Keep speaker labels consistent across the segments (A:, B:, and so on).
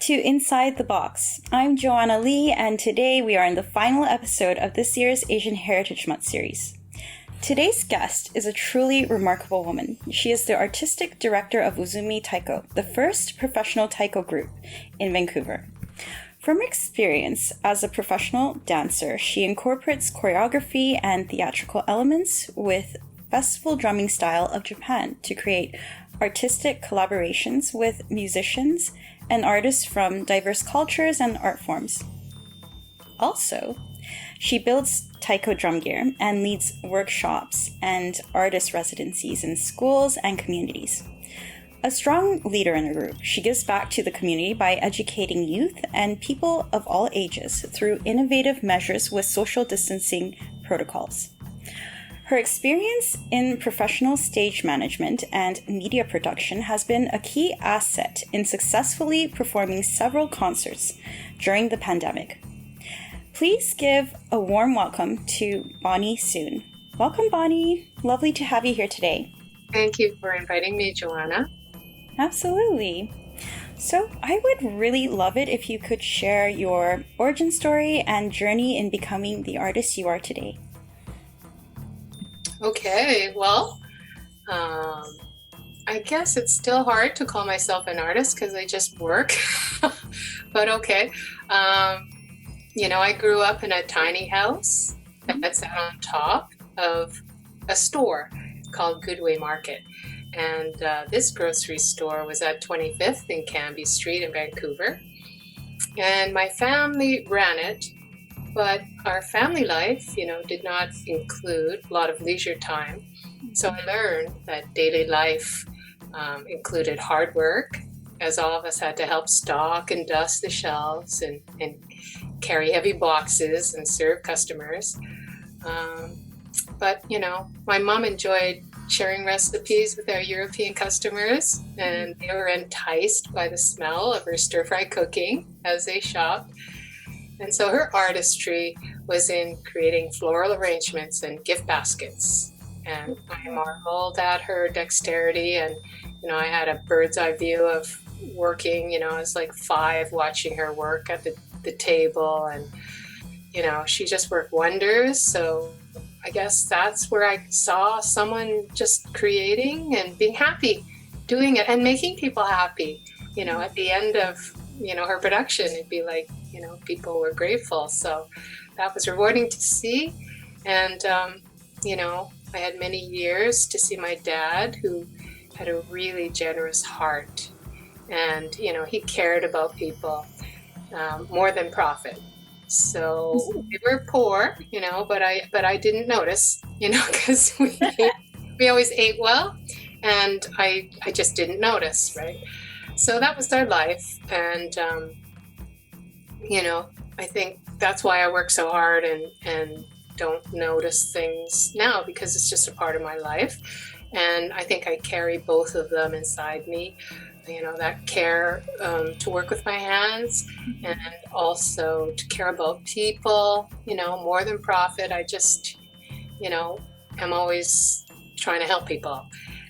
A: to Inside the Box. I'm Joanna Lee, and today we are in the final episode of this year's Asian Heritage Month series. Today's guest is a truly remarkable woman. She is the artistic director of Uzume Taiko, the first professional taiko group in Vancouver. From experience as a professional dancer, she incorporates choreography and theatrical elements with festival drumming style of Japan to create artistic collaborations with musicians and artists from diverse cultures and art forms. Also, she builds taiko drum gear and leads workshops and artist residencies in schools and communities. A strong leader in her group, she gives back to the community by educating youth and people of all ages through innovative measures with social distancing protocols. Her experience in professional stage management and media production has been a key asset in successfully performing several concerts during the pandemic. Please give a warm welcome to Bonnie Soon. Welcome, Bonnie. Lovely to have you here today.
B: Thank you for inviting me, Joanna.
A: Absolutely. So I would really love it if you could share your origin story and journey in becoming the artist you are today.
B: Okay, well, I guess it's still hard to call myself an artist because I just work, but okay. I grew up in a tiny house that sat on top of a store called Goodway Market. And this grocery store was at 25th in Canby Street in Vancouver. And my family ran it, but our family life, did not include a lot of leisure time. So I learned that daily life included hard work, as all of us had to help stock and dust the shelves and carry heavy boxes and serve customers. But my mom enjoyed sharing recipes with our European customers, and they were enticed by the smell of her stir-fry cooking as they shopped. And so her artistry was in creating floral arrangements and gift baskets. And I marveled at her dexterity, and I had a bird's eye view of working. I was like 5 watching her work at the table, and she just worked wonders. So I guess that's where I saw someone just creating and being happy doing it and making people happy. At the end of her production, it'd be like people were grateful. So that was rewarding to see. And I had many years to see my dad, who had a really generous heart, and he cared about people more than profit. So we were poor, but I didn't notice, because we always ate well, and I just didn't notice, right? So that was our life, and I think that's why I work so hard and don't notice things now, because it's just a part of my life, and I think I carry both of them inside me. That care to work with my hands, and also to care about people, more than profit. I just, am always trying to help people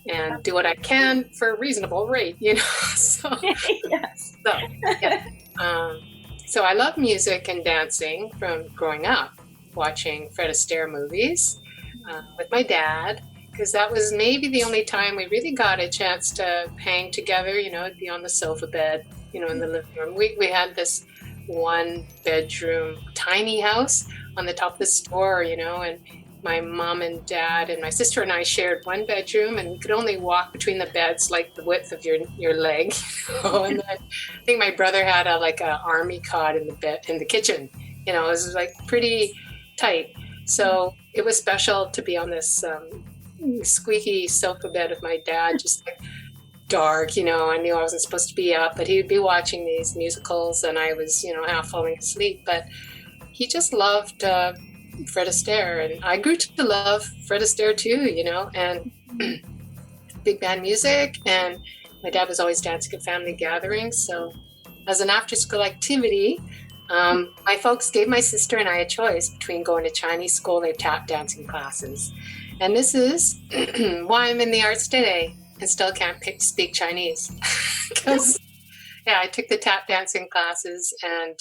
B: and do what I can for a reasonable rate, So,
A: Yes.
B: So I love music and dancing from growing up, watching Fred Astaire movies with my dad, because that was maybe the only time we really got a chance to hang together, be on the sofa bed, in the living room. We had this 1-bedroom tiny house on the top of the store, and my mom and dad and my sister and I shared 1 bedroom, and we could only walk between the beds like the width of your leg. And then I think my brother had a army cot in the kitchen. It was like pretty tight. So it was special to be on this squeaky sofa bed with my dad, just like dark. I knew I wasn't supposed to be up, but he would be watching these musicals, and I was half falling asleep. But he just loved Fred Astaire, and I grew to love Fred Astaire too, and big band music, and my dad was always dancing at family gatherings. So as an after-school activity, my folks gave my sister and I a choice between going to Chinese school or tap dancing classes. And this is why I'm in the arts today and still can't speak Chinese. Because yeah, I took the tap dancing classes, and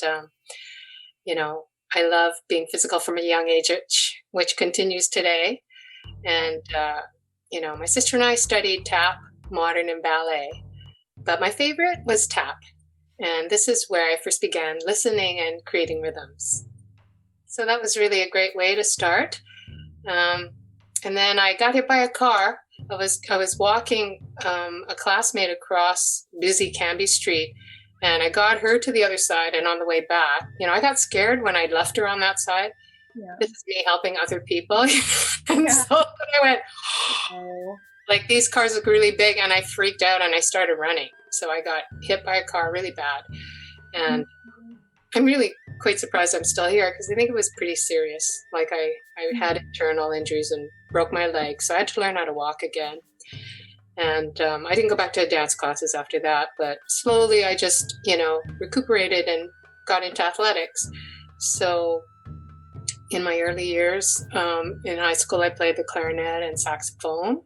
B: I love being physical from a young age, which continues today. And my sister and I studied tap, modern, and ballet, but my favorite was tap. And this is where I first began listening and creating rhythms. So that was really a great way to start. And then I got hit by a car. I was walking a classmate across busy Canby Street, and I got her to the other side. And on the way back, I got scared when I left her on that side. Yeah. This is me helping other people. And so I went, oh, like, these cars look really big, and I freaked out and I started running. So I got hit by a car really bad. And I'm really quite surprised I'm still here, because I think it was pretty serious. Like, I had internal injuries and broke my leg, so I had to learn how to walk again. And I didn't go back to dance classes after that, but slowly I just, recuperated and got into athletics. So in my early years, in high school, I played the clarinet and saxophone.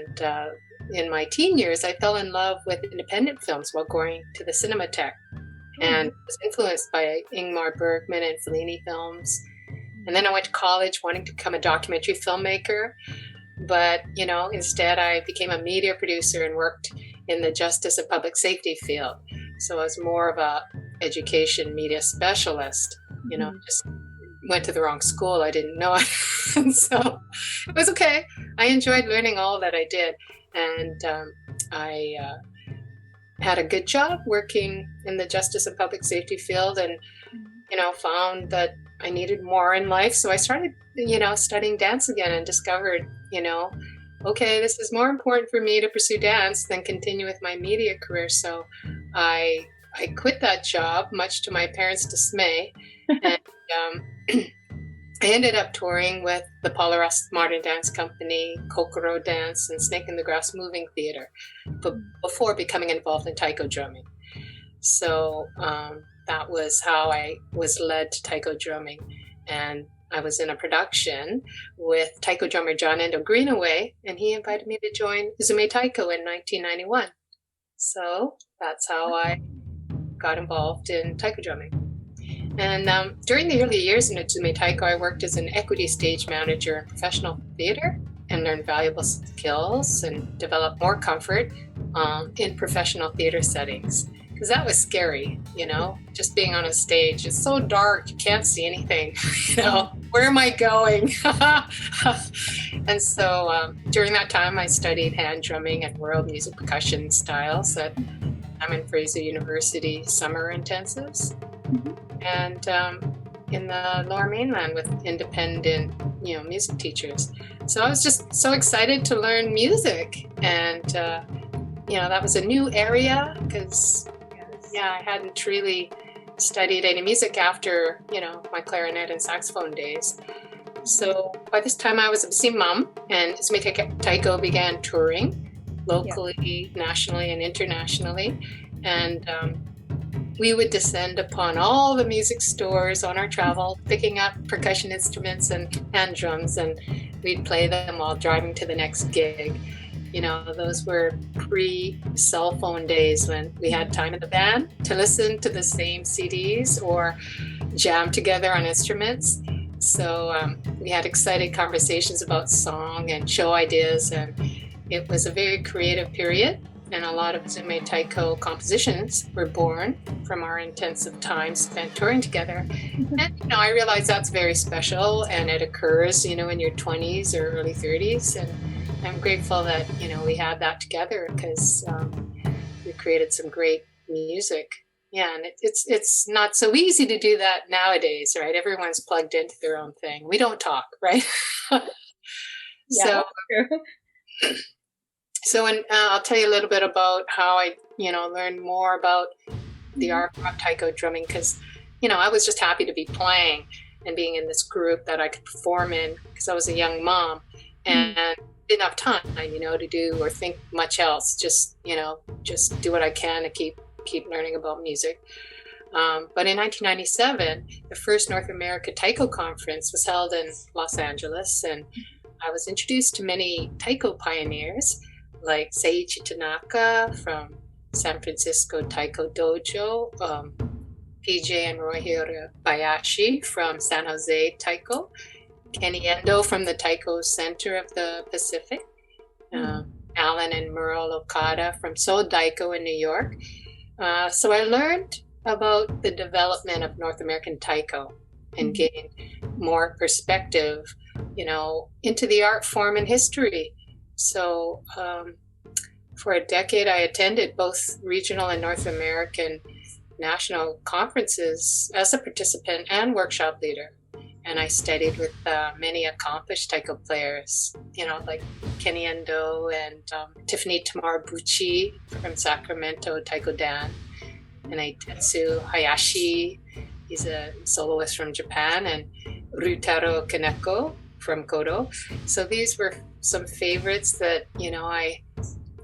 B: And in my teen years, I fell in love with independent films while going to the Cinematheque, and was influenced by Ingmar Bergman and Fellini films. And then I went to college wanting to become a documentary filmmaker. But, instead I became a media producer and worked in the justice and public safety field. So I was more of a education media specialist, just went to the wrong school. I didn't know it. And so it was okay. I enjoyed learning all that I did. And I had a good job working in the justice and public safety field, and, found that I needed more in life. So I started, studying dance again, and discovered, okay, this is more important for me to pursue dance than continue with my media career. So I quit that job, much to my parents' dismay. And I ended up touring with the Paula Rust Modern Dance Company, Kokoro Dance, and Snake in the Grass Moving Theater, before becoming involved in taiko drumming. So that was how I was led to taiko drumming. And I was in a production with taiko drummer John Endo Greenaway, and he invited me to join Uzume Taiko in 1991. So that's how I got involved in taiko drumming. And during the early years in Uzume Taiko, I worked as an equity stage manager in professional theater, and learned valuable skills and developed more comfort in professional theater settings. Because that was scary, just being on a stage. It's so dark, you can't see anything, where am I going? And so during that time, I studied hand drumming and world music percussion styles at Simon Fraser University summer intensives. And in the Lower Mainland with independent, music teachers. So I was just so excited to learn music. And, that was a new area, because I hadn't really studied any music after, my clarinet and saxophone days. So by this time I was a busy mom, and Uzume Taiko began touring locally, nationally, and internationally. And we would descend upon all the music stores on our travel, picking up percussion instruments and hand drums, and we'd play them while driving to the next gig. Those were pre-cell phone days when we had time in the band to listen to the same CDs or jam together on instruments. So we had exciting conversations about song and show ideas, and it was a very creative period. And a lot of Uzume Taiko compositions were born from our intensive time spent touring together. And, I realize that's very special, and it occurs, in your 20s or early 30s. And I'm grateful that, we had that together, because we created some great music. Yeah, and it's not so easy to do that nowadays, right? Everyone's plugged into their own thing. We don't talk, right? So I'll tell you a little bit about how I, learned more about the art of taiko drumming, because, I was just happy to be playing and being in this group that I could perform in, because I was a young mom and didn't have time, to do or think much else. Just do what I can to keep learning about music. But in 1997, the first North America Taiko Conference was held in Los Angeles, and I was introduced to many taiko pioneers, like Seiichi Tanaka from San Francisco Taiko Dojo, PJ and Rohiro Bayashi from San Jose Taiko, Kenny Endo from the Taiko Center of the Pacific, Alan and Merle Okada from Seoul Taiko in New York. So I learned about the development of North American Taiko and gained more perspective, into the art form and history. So for a decade, I attended both regional and North American national conferences as a participant and workshop leader. And I studied with many accomplished Taiko players, like Kenny Endo and Tiffany Tamarabuchi from Sacramento Taiko Dan, and Tetsu Hayashi, he's a soloist from Japan, and Ryutaro Kaneko from Kodo. So these were some favorites that,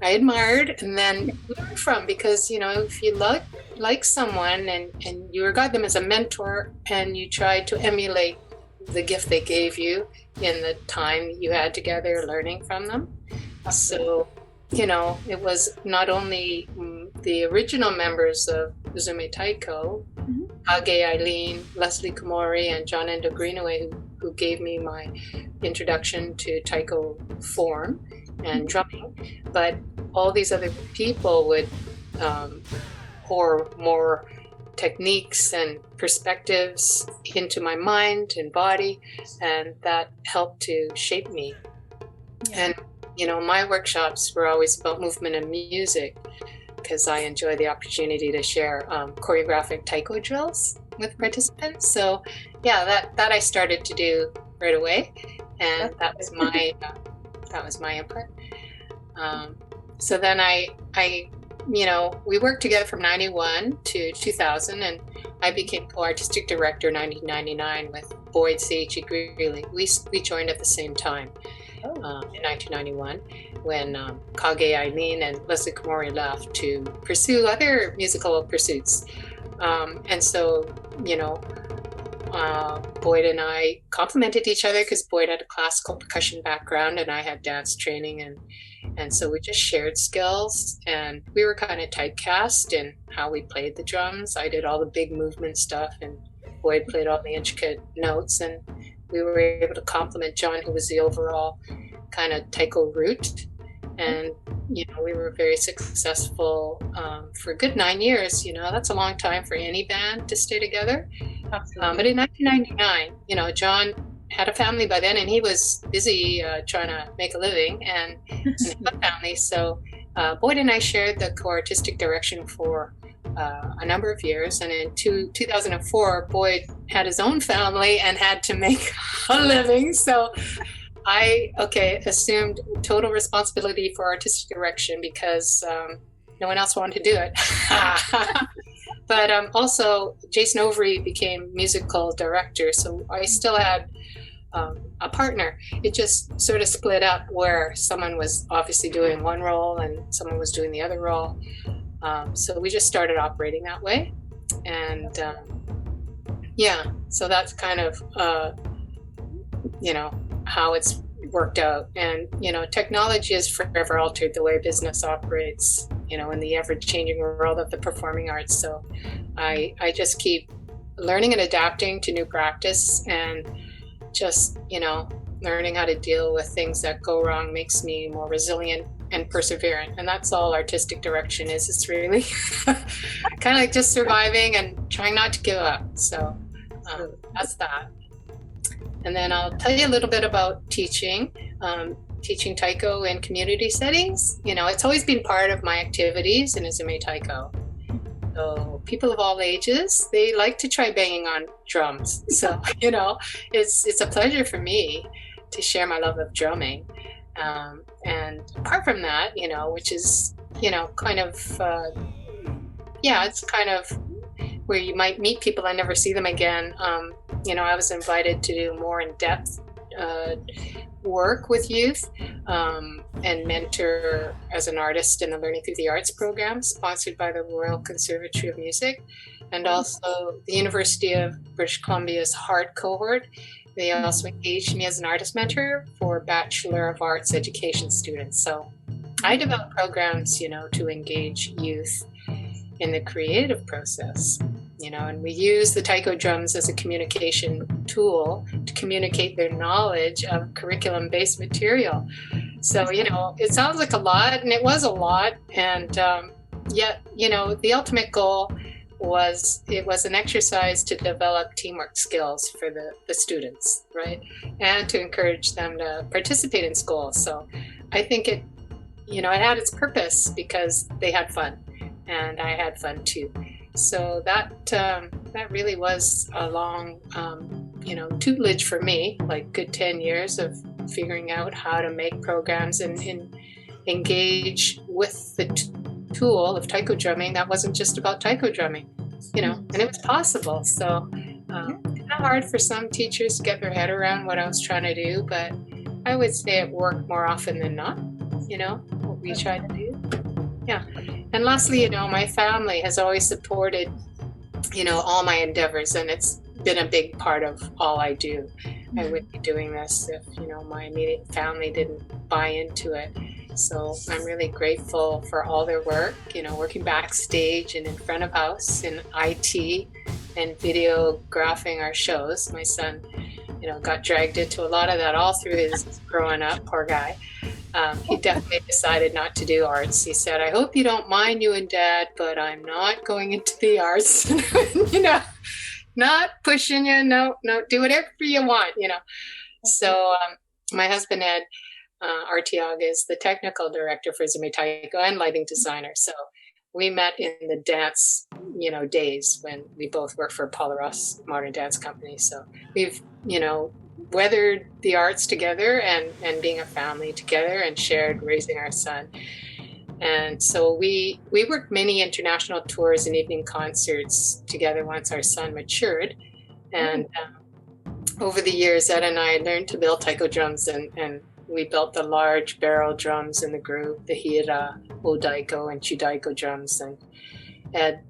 B: I admired and then learned from, because, if you like someone and you regard them as a mentor and you try to emulate the gift they gave you in the time you had together learning from them. So, it was not only the original members of Uzume Taiko, Age Eileen, Leslie Komori, and John Endo Greenaway, who gave me my introduction to Taiko form and drumming, but all these other people would pour more techniques and perspectives into my mind and body, and that helped to shape me. And my workshops were always about movement and music, because I enjoy the opportunity to share choreographic Taiko drills with participants. So that I started to do right away, and that was my input. So then I we worked together from 91 to 2000, and I became co-artistic director in 1999 with Boyd C.H.E. Greeley. We joined at the same time in 1991 when Kage Eileen and Leslie Komori left to pursue other musical pursuits. And so, Boyd and I complemented each other, because Boyd had a classical percussion background and I had dance training, and so we just shared skills, and we were kind of typecast in how we played the drums. I did all the big movement stuff and Boyd played all the intricate notes, and we were able to complement John, who was the overall kind of Taiko root. And we were very successful for a good 9 years. That's a long time for any band to stay together. But in 1999, John had a family by then, and he was busy trying to make a living and a family. So Boyd and I shared the co-artistic direction for a number of years. And in 2004, Boyd had his own family and had to make a living. So I assumed total responsibility for artistic direction, because no one else wanted to do it. But also, Jason Overy became musical director, so I still had a partner. It just sort of split up, where someone was obviously doing one role and someone was doing the other role. So we just started operating that way. And so that's kind of, how it's worked out. And, technology has forever altered the way business operates, in the ever-changing world of the performing arts. So I just keep learning and adapting to new practice, and just, learning how to deal with things that go wrong makes me more resilient and perseverant. And that's all artistic direction is. It's really kind of like just surviving and trying not to give up. So that's that. And then I'll tell you a little bit about teaching Taiko in community settings. It's always been part of my activities in Uzume Taiko. So people of all ages, they like to try banging on drums. So, it's a pleasure for me to share my love of drumming. And apart from that, which is, kind of, it's kind of where you might meet people and never see them again. I was invited to do more in-depth work with youth and mentor as an artist in the Learning Through the Arts program sponsored by the Royal Conservatory of Music, and also the University of British Columbia's HART cohort. They also engaged me as an artist mentor for Bachelor of Arts education students. So I develop programs, to engage youth in the creative process, and we use the taiko drums as a communication tool to communicate their knowledge of curriculum-based material. So, it sounds like a lot, and it was a lot, and yet, the ultimate goal was an exercise to develop teamwork skills for the students, right? And to encourage them to participate in school. So I think it had its purpose because they had fun and I had fun too. So that really was a long, tutelage for me, like good 10 years of figuring out how to make programs and engage with the tool of taiko drumming that wasn't just about taiko drumming, and it was possible. So kind of hard for some teachers to get their head around what I was trying to do, but I would say it worked more often than not, what we tried to do. Yeah. And lastly, my family has always supported, all my endeavors, and it's been a big part of all I do. I wouldn't be doing this if, my immediate family didn't buy into it. So I'm really grateful for all their work, working backstage and in front of house in IT and videographing our shows. My son, got dragged into a lot of that all through his growing up, poor guy. He definitely decided not to do arts. He said, I hope you don't mind, you and Dad, but I'm not going into the arts. Not pushing you. No, do whatever you want, So my husband, Ed, Artiag, is the technical director for Uzume Taiko and lighting designer. So we met in the dance, days when we both worked for Paul Ross Modern Dance Company. So we've, weathered the arts together and being a family together and shared raising our son. And so we worked many international tours and evening concerts together once our son matured. And over the years, Ed and I learned to build taiko drums, and we built the large barrel drums in the group, the hira, odaiko, and chudaiko drums. And Ed,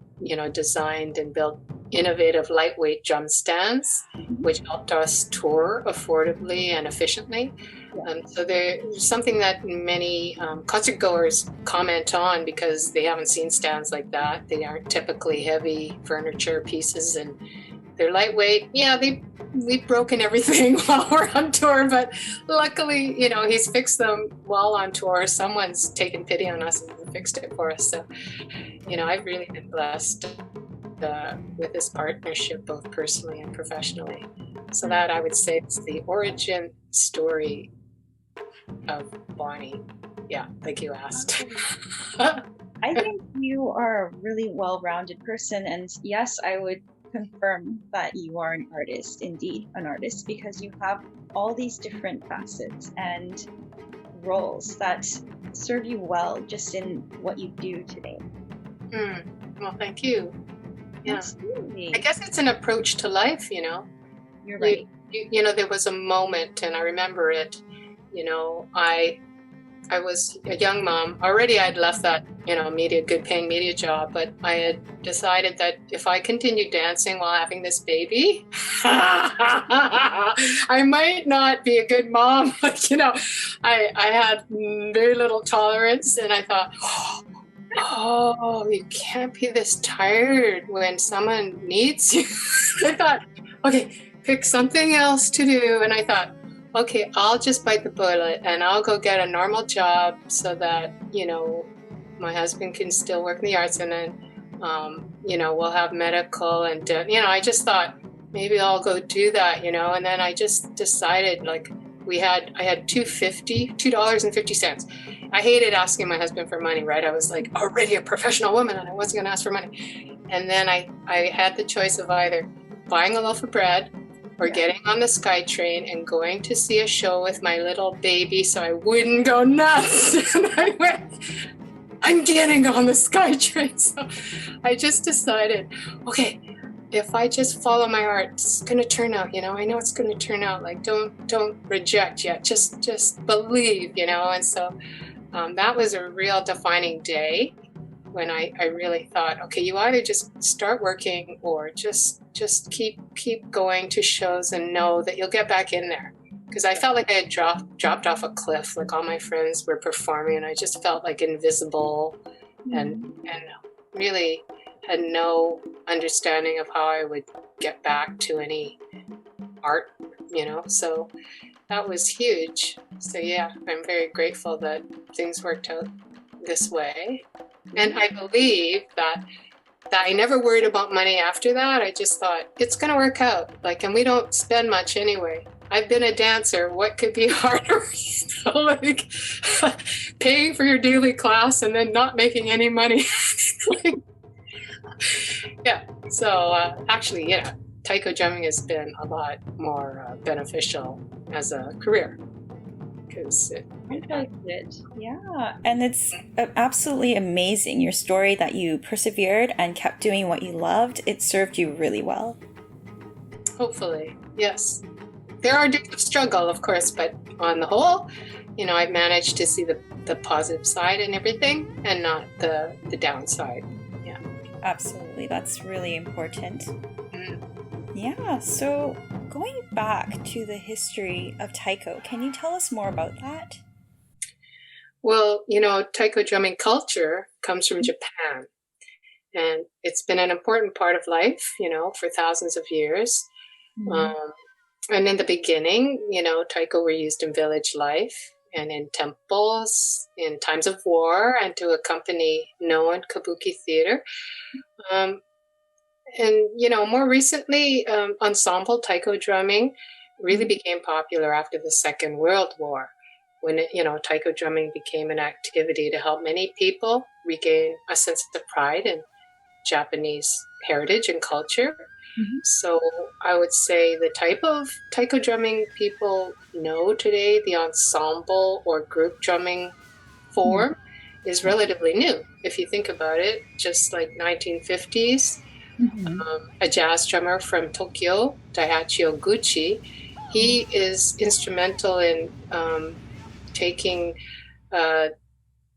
B: designed and built innovative lightweight drum stands, which helped us tour affordably and efficiently. So there's something that many concert goers comment on because they haven't seen stands like that. They aren't typically heavy furniture pieces, and they're lightweight. Yeah, we've broken everything while we're on tour, but luckily, he's fixed them while on tour. Someone's taken pity on us and fixed it for us. So, I've really been blessed with this partnership, both personally and professionally. So that, I would say, is the origin story of Bonnie. Yeah, like you asked.
A: I think you are a really well-rounded person, and yes, I would confirm that you are an artist, indeed an artist, because you have all these different facets and roles that serve you well just in what you do today.
B: Well, thank you. Yeah.
A: Absolutely.
B: I guess it's an approach to life,
A: You're right.
B: There was a moment, and I remember it, I was a young mom. Already I'd left that, good paying media job, but I had decided that if I continued dancing while having this baby, I might not be a good mom. I had very little tolerance, and I thought, oh, you can't be this tired when someone needs you. I thought, okay, pick something else to do. And I thought, okay, I'll just bite the bullet and I'll go get a normal job so that, my husband can still work in the arts, and then, we'll have medical and, I just thought maybe I'll go do that, and then I just decided, like, I had $2.50. I hated asking my husband for money, right? I was like already a professional woman and I wasn't going to ask for money. And then I had the choice of either buying a loaf of bread or getting on the SkyTrain and going to see a show with my little baby so I wouldn't go nuts. And I went, I'm getting on the SkyTrain. So I just decided, okay, if I just follow my heart, it's going to turn out, I know it's going to turn out. Like, don't reject yet. Just believe, And so that was a real defining day when I really thought, okay, you either just start working or just keep going to shows and know that you'll get back in there. because I felt like I had dropped off a cliff. Like all my friends were performing, and I just felt like invisible, and really had no understanding of how I would get back to any art, So that was huge. So yeah, I'm very grateful that things worked out this way, and I believe that I never worried about money after that. I just thought it's going to work out. Like, and we don't spend much anyway. I've been a dancer. What could be harder? Like paying for your daily class and then not making any money. Yeah. So actually, yeah, taiko drumming has been a lot more beneficial as a career. Because
A: yeah, and it's absolutely amazing, your story that you persevered and kept doing what you loved. It served you really well.
B: Hopefully, yes. There are days of struggle, of course, but on the whole, I've managed to see the positive side and everything, and not the downside. Yeah,
A: absolutely. That's really important. Yeah, so going back to the history of taiko, can you tell us more about that?
B: Well, taiko drumming culture comes from Japan, and it's been an important part of life, for thousands of years. And in the beginning, taiko were used in village life and in temples, in times of war, and to accompany Noh kabuki theater. And, more recently, ensemble taiko drumming really became popular after the Second World War, when, taiko drumming became an activity to help many people regain a sense of pride in Japanese heritage and culture. So I would say the type of taiko drumming people know today, the ensemble or group drumming form, is relatively new. If you think about it, just like 1950s, a jazz drummer from Tokyo, Daihachi Oguchi, he is instrumental in taking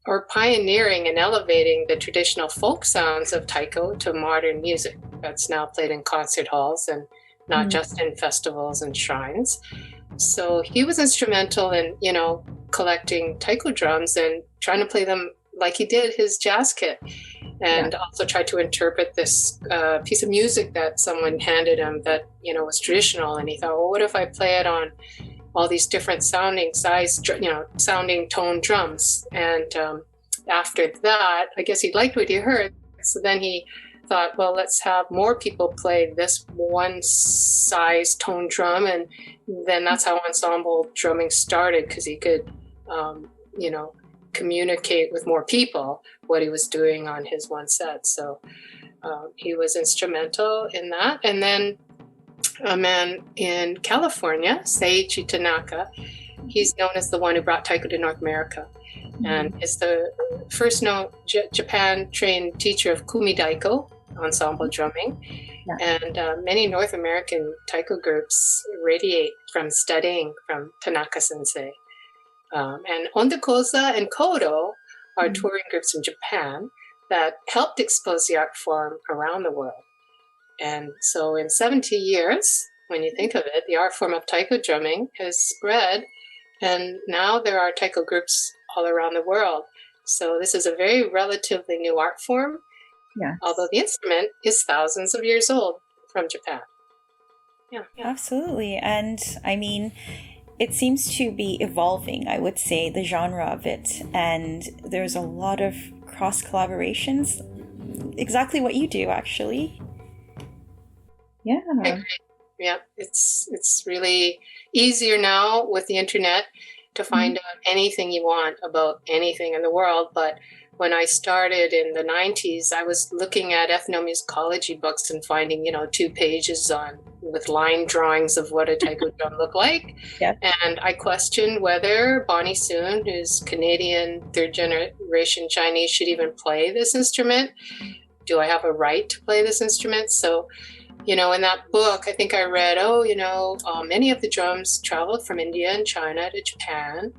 B: or pioneering and elevating the traditional folk sounds of taiko to modern music that's now played in concert halls and not just in festivals and shrines. So he was instrumental in, collecting taiko drums and trying to play them like he did his jazz kit, and also tried to interpret this piece of music that someone handed him that, was traditional. And he thought, well, what if I play it on all these different sounding tone drums? And after that, I guess he liked what he heard. So then he thought, well, let's have more people play this one size tone drum. And then that's how ensemble drumming started, because he could, communicate with more people what he was doing on his one set. So he was instrumental in that. And then a man in California, Seiji Tanaka, he's known as the one who brought taiko to North America, and is the first known Japan-trained teacher of kumidaiko, ensemble drumming. And many North American taiko groups radiate from studying from Tanaka-sensei. And Ondakosa and Kodo are touring groups in Japan that helped expose the art form around the world. And so in 70 years, when you think of it, the art form of taiko drumming has spread, and now there are taiko groups all around the world. So this is a very relatively new art form, although the instrument is thousands of years old from Japan. Yeah.
A: Absolutely. And I mean, it seems to be evolving, I would say, the genre of it. And there's a lot of cross collaborations. Exactly what you do, actually. Yeah.
B: Yeah, it's really easier now with the internet to find out anything you want about anything in the world. But when I started in the 90s, I was looking at ethnomusicology books and finding, 2 pages with line drawings of what a taiko drum looked like.
A: Yep.
B: And I questioned whether Bonnie Soon, who's Canadian, 3rd generation Chinese, should even play this instrument. Do I have a right to play this instrument? So, in that book, I think I read, many of the drums traveled from India and China to Japan,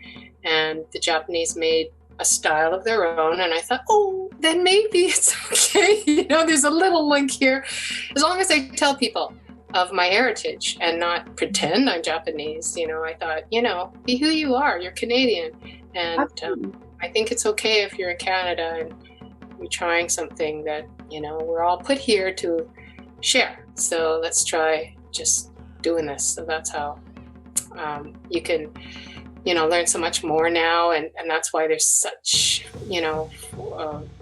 B: and the Japanese made a style of their own. And I thought, then maybe it's okay. There's a little link here. As long as I tell people, of my heritage and not pretend I'm Japanese. I thought, be who you are. You're Canadian. And I think it's okay if you're in Canada and you're trying something that, we're all put here to share. So let's try just doing this. So that's how you can, learn so much more now. And that's why there's such,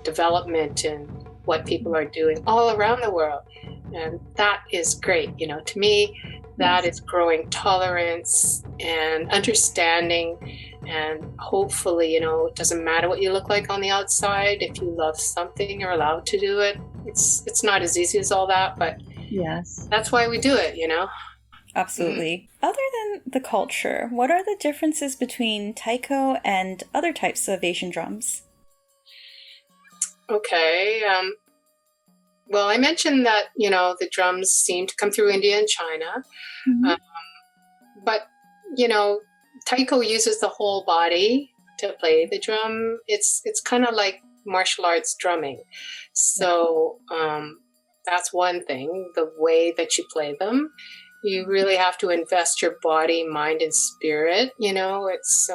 B: development in what people are doing all around the world. And that is great. To me, that is growing tolerance and understanding. And hopefully, it doesn't matter what you look like on the outside. If you love something, you're allowed to do it. It's not as easy as all that, but
C: yes,
B: that's why we do it,
A: Absolutely. Other than the culture, what are the differences between taiko and other types of Asian drums?
B: Okay. Well, I mentioned that, the drums seem to come through India and China. But, taiko uses the whole body to play the drum. It's kind of like martial arts drumming. So that's one thing, the way that you play them. You really have to invest your body, mind, and spirit. It's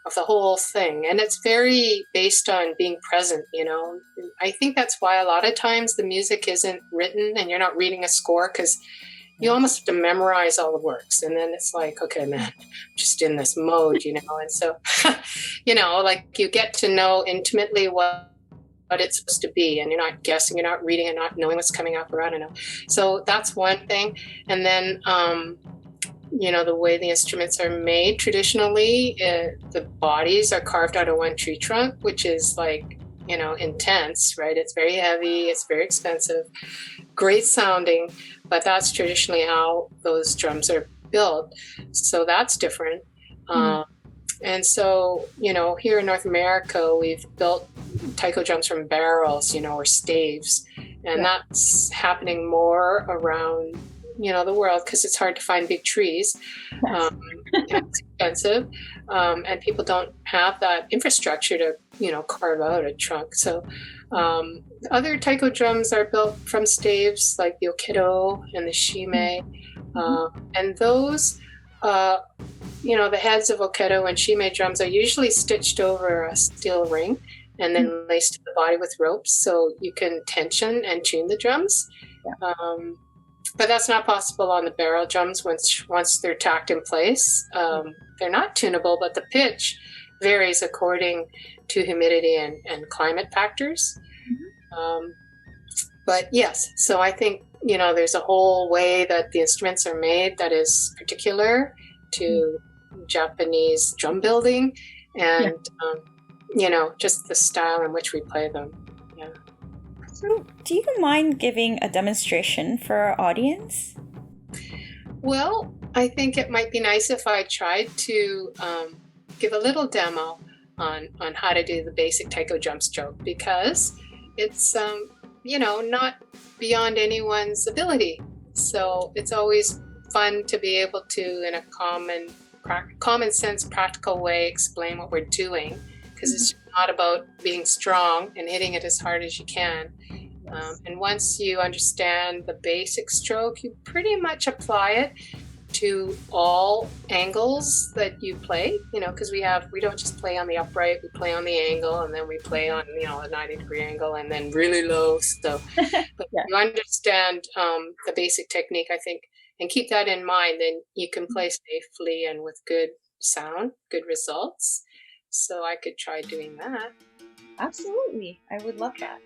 B: of the whole thing. And it's very based on being present, I think that's why a lot of times the music isn't written and you're not reading a score, because you almost have to memorize all the works. And then it's like, okay, man, I'm just in this mode, and so, like you get to know intimately what it's supposed to be, and you're not guessing, you're not reading and not knowing what's coming up, or I don't know. So that's one thing. And then, the way the instruments are made traditionally, the bodies are carved out of one tree trunk, which is like, intense, right? It's very heavy, it's very expensive, great sounding, but that's traditionally how those drums are built. So that's different. And so, here in North America, we've built taiko drums from barrels, or staves. And that's happening more around, the world, because it's hard to find big trees. It's expensive. And people don't have that infrastructure to, carve out a trunk. So other taiko drums are built from staves, like the Educator and the Shime. And those... the heads of Educator and Shime drums are usually stitched over a steel ring and then laced to the body with ropes, so you can tension and tune the drums. But that's not possible on the barrel drums once they're tacked in place. They're not tunable, but the pitch varies according to humidity and climate factors. But yes, so I think, there's a whole way that the instruments are made that is particular to Japanese drum building and, just the style in which we play them. Yeah.
A: So, do you mind giving a demonstration for our audience?
B: Well, I think it might be nice if I tried to give a little demo on how to do the basic taiko drum stroke, because it's, not beyond anyone's ability. So it's always fun to be able to, in a common sense, practical way, explain what we're doing, because it's not about being strong and hitting it as hard as you can. And once you understand the basic stroke, you pretty much apply it to all angles that you play, because we don't just play on the upright, we play on the angle, and then we play on, a 90-degree angle, and then really low. So, but you understand the basic technique, I think, and keep that in mind, then you can play safely and with good sound, good results. So I could try doing that.
C: Absolutely. I would love that.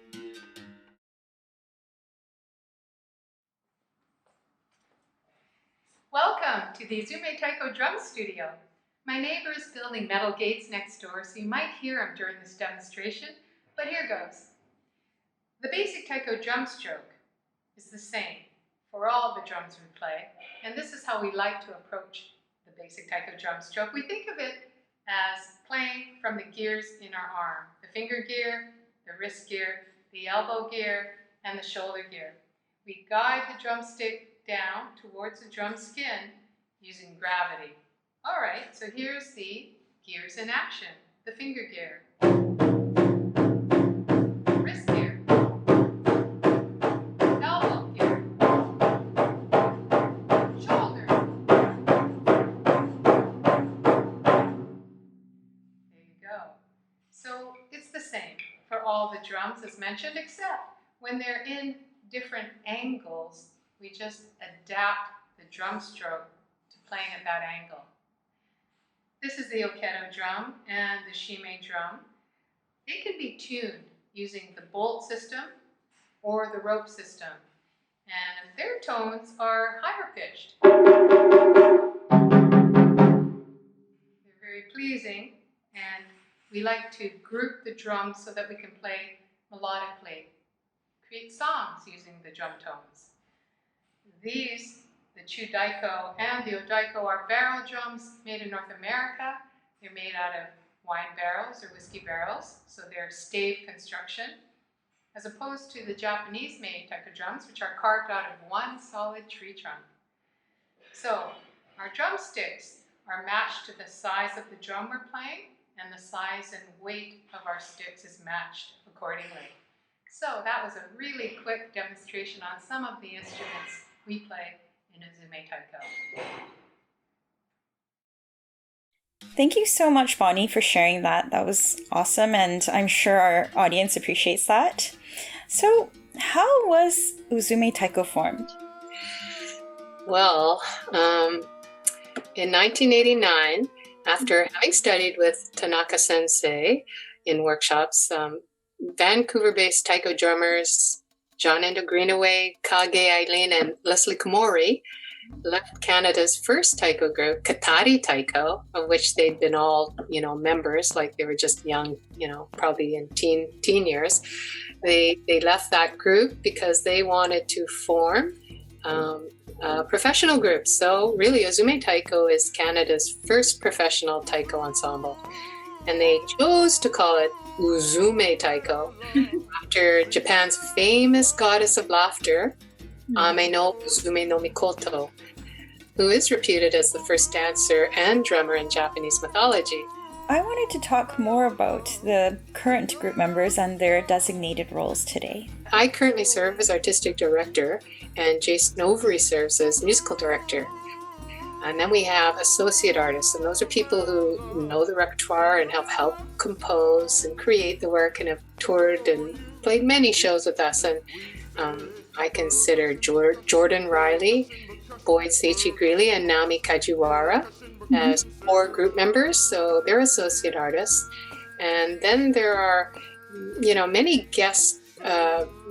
D: Welcome to the Uzume Taiko drum studio. My neighbor is building metal gates next door, so you might hear him during this demonstration, but here goes. The basic taiko drum stroke is the same for all the drums we play, and this is how we like to approach the basic taiko drum stroke. We think of it as playing from the gears in our arm, the finger gear, the wrist gear, the elbow gear, and the shoulder gear. We guide the drumstick down towards the drum skin using gravity. All right, so here's the gears in action. The finger gear, wrist gear, elbow gear, So it's the same for all the drums as mentioned, except when they're in different angles, we just adapt the drum stroke to playing at that angle. This is the Educator drum and the Shime drum. They can be tuned using the bolt system or the rope system, and their tones are higher pitched. They're very pleasing, and we like to group the drums so that we can play melodically, create songs using the drum tones. These, the Chudaiko and the Odaiko, are barrel drums made in North America. They're made out of wine barrels or whiskey barrels, so they're stave construction, as opposed to the Japanese-made taiko drums, which are carved out of one solid tree trunk. So our drumsticks are matched to the size of the drum we're playing, and the size and weight of our sticks is matched accordingly. So that was a really quick demonstration on some of the instruments we play in Uzume Taiko.
A: Thank you so much, Bonnie, for sharing that. That was awesome, and I'm sure our audience appreciates that. So, how was Uzume Taiko formed?
B: Well, in 1989, after having studied with Tanaka Sensei in workshops, Vancouver-based taiko drummers John Endo Greenaway, Kage Eileen, and Leslie Komori left Canada's first taiko group, Katari Taiko, of which they'd been all, members, like they were just young, probably in teen years. They left that group because they wanted to form a professional group. So really, Uzume Taiko is Canada's first professional taiko ensemble. And they chose to call it Uzume Taiko after Japan's famous goddess of laughter, Ame no Uzume no Mikoto, who is reputed as the first dancer and drummer in Japanese mythology.
A: I wanted to talk more about the current group members and their designated roles today.
B: I currently serve as artistic director, and Jason Overy serves as musical director. And then we have associate artists, and those are people who know the repertoire and have helped compose and create the work and have toured and played many shows with us. And I consider Jordan Riley, Boyd Seichi Greeley, and Naomi Kajiwara as 4 group members, so they're associate artists. And then there are, many guest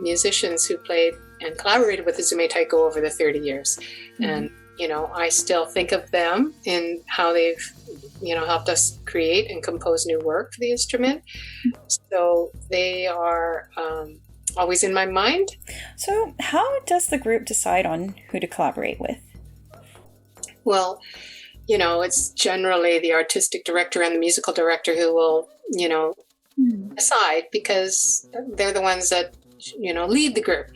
B: musicians who played and collaborated with Uzume Taiko over the 30 years. And I still think of them in how they've, helped us create and compose new work for the instrument. So they are always in my mind.
A: So how does the group decide on who to collaborate with?
B: Well, it's generally the artistic director and the musical director who will, decide, because they're the ones that, lead the group.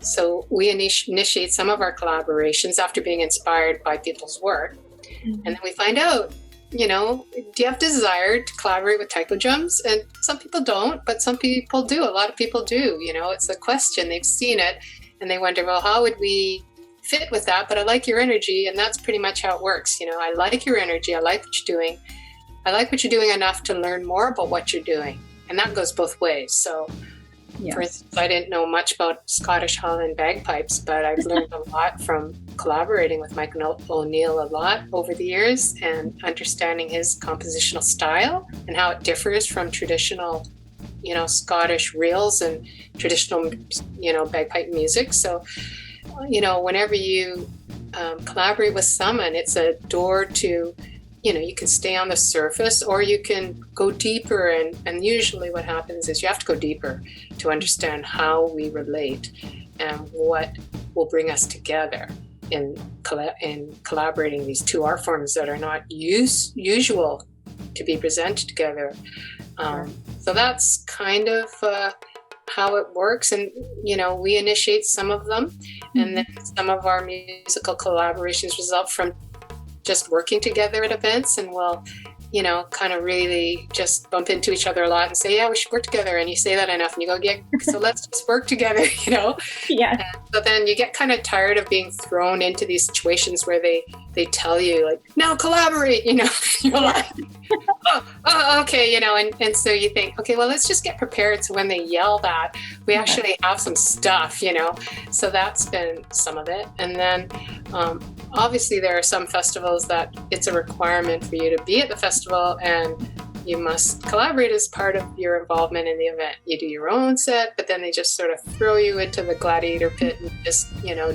B: So we initiate some of our collaborations after being inspired by people's work. And then we find out, do you have desire to collaborate with taiko drums? And some people don't, but some people do. A lot of people do. It's a question. They've seen it and they wonder, well, how would we fit with that? But I like your energy. And that's pretty much how it works. I like your energy. I like what you're doing. I like what you're doing enough to learn more about what you're doing. And that goes both ways. So for instance, I didn't know much about Scottish Highland bagpipes, but I've learned a lot from collaborating with Mike O'Neill a lot over the years and understanding his compositional style and how it differs from traditional, Scottish reels and traditional, bagpipe music. So, whenever you collaborate with someone, it's a door to, you can stay on the surface or you can go deeper. And usually what happens is you have to go deeper to understand how we relate and what will bring us together in collaborating these 2 art forms that are not usual to be presented together. So that's kind of how it works. And, we initiate some of them, and then some of our musical collaborations result from just working together at events, and we'll kind of really just bump into each other a lot and say, yeah, we should work together. And you say that enough and you go, yeah, so let's just work together,
C: Yeah.
B: And so then you get kind of tired of being thrown into these situations where they tell you like, now collaborate, you're like, oh, okay, and so you think, okay, well, let's just get prepared. So when they yell that, we actually have some stuff, so that's been some of it. And then obviously there are some festivals that it's a requirement for you to be at the festival and you must collaborate as part of your involvement in the event. You do your own set, but then they just sort of throw you into the gladiator pit and just,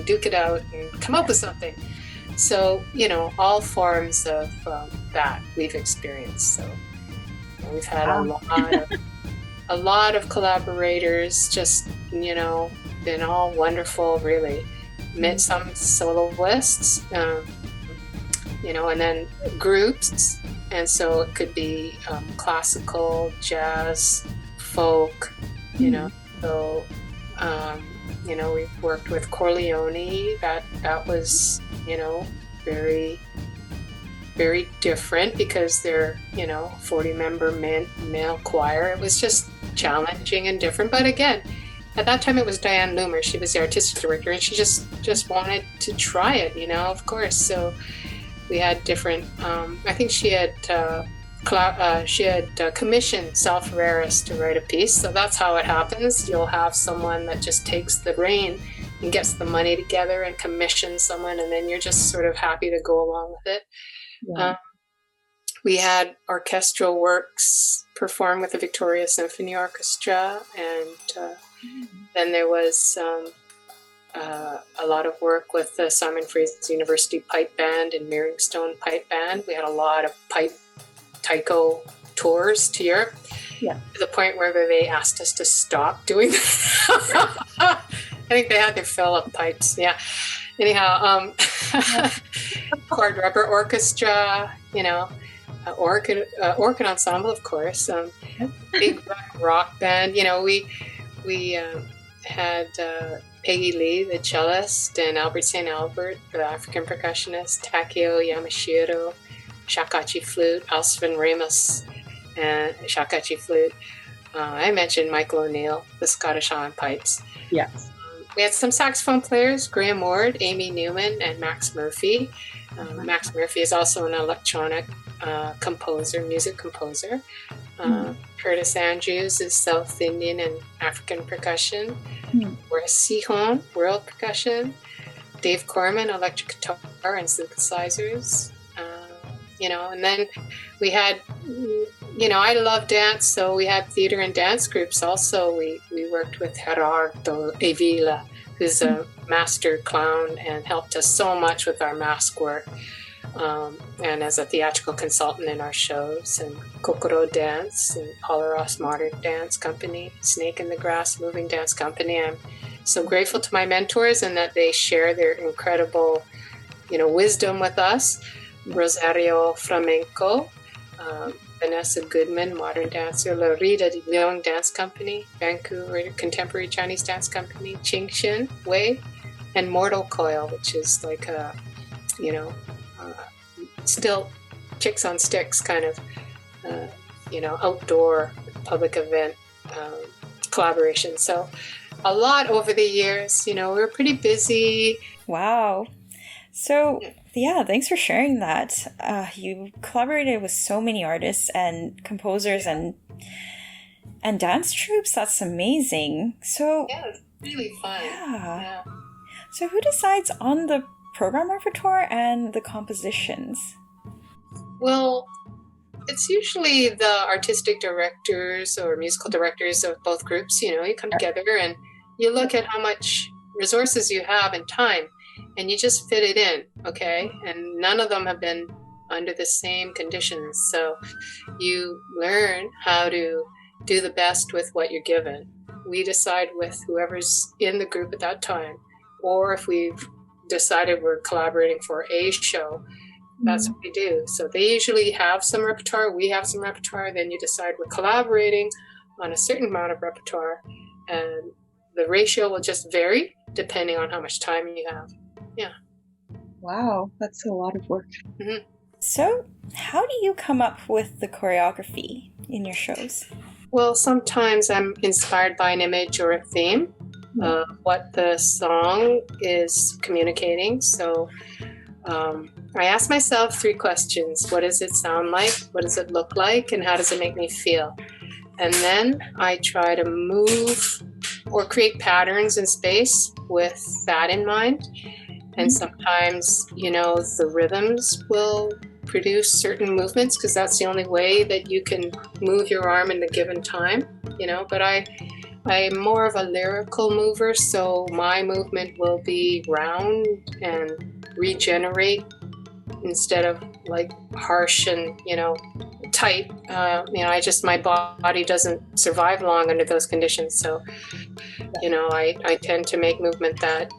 B: duke it out and come up with something. So, all forms of that we've experienced. So we've had a lot of collaborators, just, been all wonderful, really. Met some soloists, and then groups. And so it could be classical, jazz, folk, so, we've worked with Corleone. That was, very, very different because they're, 40-member male choir. It was just challenging and different. But again, at that time it was Diane Loomer. She was the artistic director and she just wanted to try it, of course. So we had different, I think she had commissioned Sal Ferreras to write a piece. So that's how it happens. You'll have someone that just takes the rein and gets the money together and commissions someone, and then you're just sort of happy to go along with it. Yeah. We had Orchestral Works perform with the Victoria Symphony Orchestra, and then there was a lot of work with the Simon Fraser University Pipe Band and Mirringstone Pipe Band. We had a lot of taiko tours to Europe, to the point where they asked us to stop doing that. I think they had their fill of pipes. Yeah. Anyhow, Chord Rubber Orchestra, orchid ensemble, of course. Big rock band. We had Peggy Lee, the cellist, and Albert St. Albert, the African percussionist, Takeo Yamashiro, shakuhachi flute, Alsvin Ramos, and shakuhachi flute. I mentioned Michael O'Neill, the Scottish Highland pipes.
C: Yes.
B: We had some saxophone players, Graham Ward, Amy Newman, and Max Murphy. Max Murphy is also an electronic music composer. Curtis Andrews is South Indian and African percussion. Whereas Sihon, world percussion. Dave Corman, electric guitar and synthesizers. And then we had, I love dance, so we had theater and dance groups also. We worked with Gerardo Evila, who's a master clown and helped us so much with our mask work, and as a theatrical consultant in our shows, and Kokoro Dance and Polaros Modern Dance Company, Snake in the Grass Moving Dance Company. I'm so grateful to my mentors and that they share their incredible, wisdom with us. Rosario Flamenco, Vanessa Goodman, modern dancer, La Rita de Leon Dance Company, Vancouver Contemporary Chinese Dance Company, Ching Shin Wei, and Mortal Coil, which is like a, still chicks on sticks kind of, outdoor public event collaboration. So a lot over the years, we were pretty busy.
A: Wow. So, thanks for sharing that. You collaborated with so many artists and composers and dance troupes. That's amazing. So,
B: yeah, it's really fun.
A: Yeah. So who decides on the program repertoire and the compositions?
B: Well, it's usually the artistic directors or musical directors of both groups. You come together and you look at how much resources you have and time, and you just fit it in, okay? And none of them have been under the same conditions. So you learn how to do the best with what you're given. We decide with whoever's in the group at that time, or if we've decided we're collaborating for a show, that's what we do. So they usually have some repertoire, we have some repertoire, then you decide we're collaborating on a certain amount of repertoire, and the ratio will just vary depending on how much time you have. Yeah.
C: Wow, that's a lot of work.
B: Mm-hmm.
A: So, how do you come up with the choreography in your shows?
B: Well, sometimes I'm inspired by an image or a theme of what the song is communicating. So I ask myself 3 questions. What does it sound like? What does it look like? And how does it make me feel? And then I try to move or create patterns in space with that in mind. And sometimes, the rhythms will produce certain movements because that's the only way that you can move your arm in the given time, but I'm more of a lyrical mover, so my movement will be round and regenerate instead of like harsh and, tight. My body doesn't survive long under those conditions. So, I tend to make movement that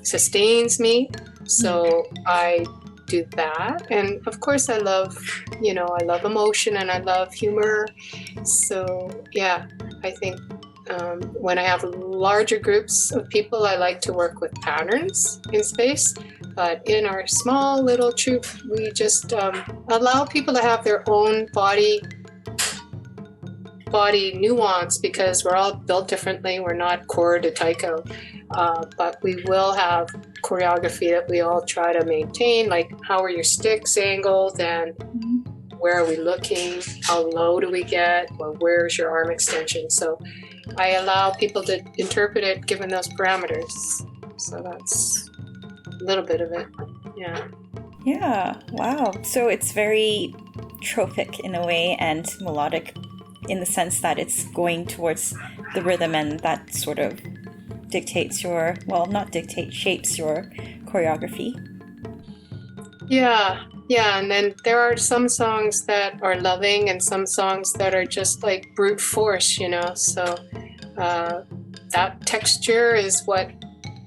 B: sustains me. So I do that. And of course I love emotion and I love humor. So yeah, I think when I have larger groups of people, I like to work with patterns in space. But in our small little troupe, we just allow people to have their own body nuance because we're all built differently. We're not core to Taiko. But we will have choreography that we all try to maintain, like how are your sticks angled and where are we looking, how low do we get, or where's your arm extension. So I allow people to interpret it given those parameters. So that's a little bit of it. Yeah.
A: Yeah, wow. So it's very trophic in a way and melodic in the sense that it's going towards the rhythm and that sort of shapes your choreography.
B: Yeah, and then there are some songs that are loving and some songs that are just like brute force, so that texture is what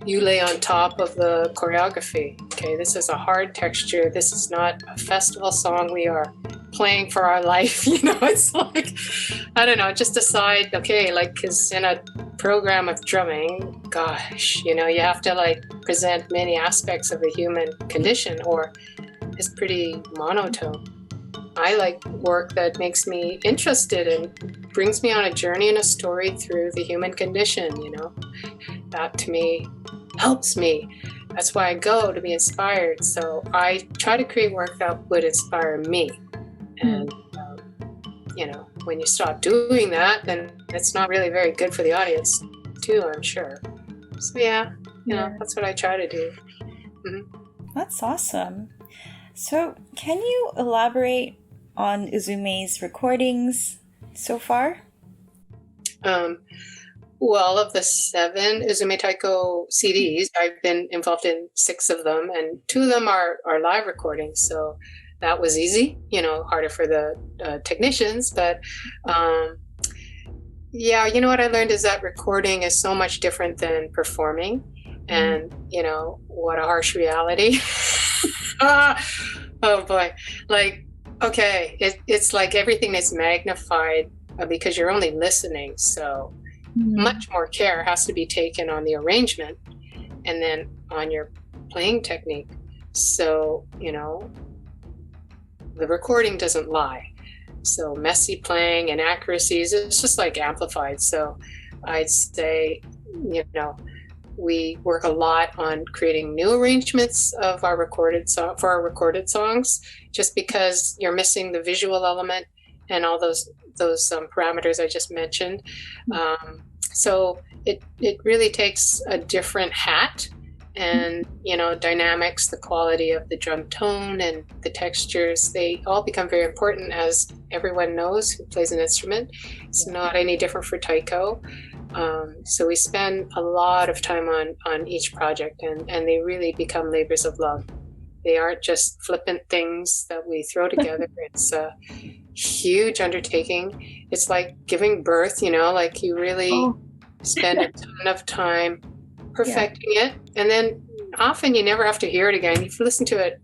B: you lay on top of the choreography. Okay, this is a hard texture. This is not a festival song we are playing for our life. It's like, I don't know, just decide, okay, like, because in a program of drumming, gosh, you have to like present many aspects of the human condition or it's pretty monotone. I like work that makes me interested and brings me on a journey and a story through the human condition, That to me helps me. That's why I go, to be inspired. So I try to create work that would inspire me. And, when you stop doing that, then it's not really very good for the audience too, I'm sure. So yeah, that's what I try to do. Mm-hmm.
A: That's awesome. So can you elaborate on Uzume's recordings so far?
B: Well, of the 7 Uzume Taiko CDs, I've been involved in 6 of them, and 2 of them are live recordings. So that was easy, harder for the technicians. But what I learned is that recording is so much different than performing. And, what a harsh reality. Oh boy. Like, okay, it's like everything is magnified because you're only listening. So much more care has to be taken on the arrangement and then on your playing technique. So, the recording doesn't lie. So messy playing and accuracies, it's just like amplified. So I'd say, we work a lot on creating new arrangements of our recorded songs, just because you're missing the visual element and all those parameters I just mentioned. So it really takes a different hat, and dynamics, the quality of the drum tone and the textures, they all become very important, as everyone knows who plays an instrument. It's not any different for Taiko. So we spend a lot of time on each project, and they really become labors of love. They aren't just flippant things that we throw together. It's a huge undertaking. It's like giving birth, like you really spend a ton of time perfecting it. And then often you never have to hear it again. You've listened to it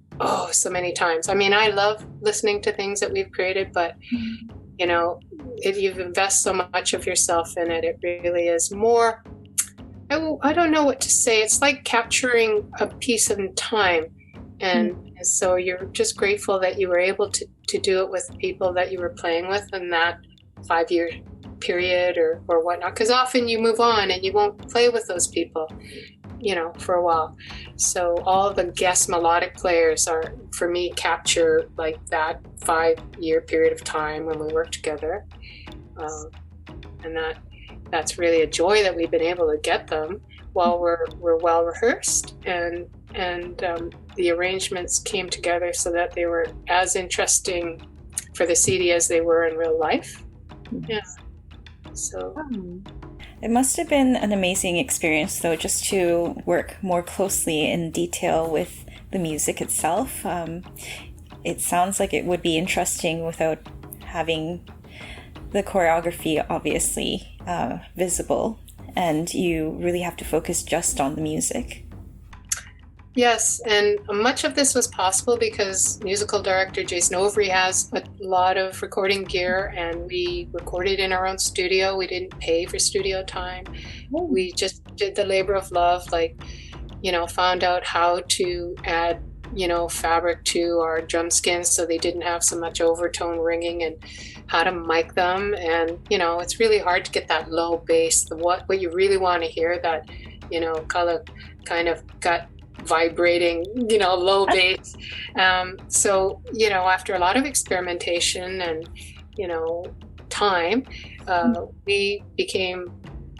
B: so many times. I mean, I love listening to things that we've created, but if you've invested so much of yourself in it, it really is more, I don't know what to say. It's like capturing a piece of time And so you're just grateful that you were able to do it with people that you were playing with in that 5-year period or whatnot. Because often you move on and you won't play with those people, for a while. So all the guest melodic players are, for me, capture like that 5-year period of time when we worked together. And that's really a joy that we've been able to get them while we're well rehearsed, and the arrangements came together so that they were as interesting for the CD as they were in real life. Yeah. So
A: it must have been an amazing experience, though, just to work more closely in detail with the music itself. It sounds like it would be interesting without having the choreography obviously visible, and you really have to focus just on the music.
B: Yes, and much of this was possible because musical director Jason Overy has a lot of recording gear, and we recorded in our own studio. We didn't pay for studio time. We just did the labor of love, found out how to add, fabric to our drum skins so they didn't have so much overtone ringing, and how to mic them. And, it's really hard to get that low bass, what you really want to hear, that, kind of gut vibrating, low bass. So, after a lot of experimentation and, time, we became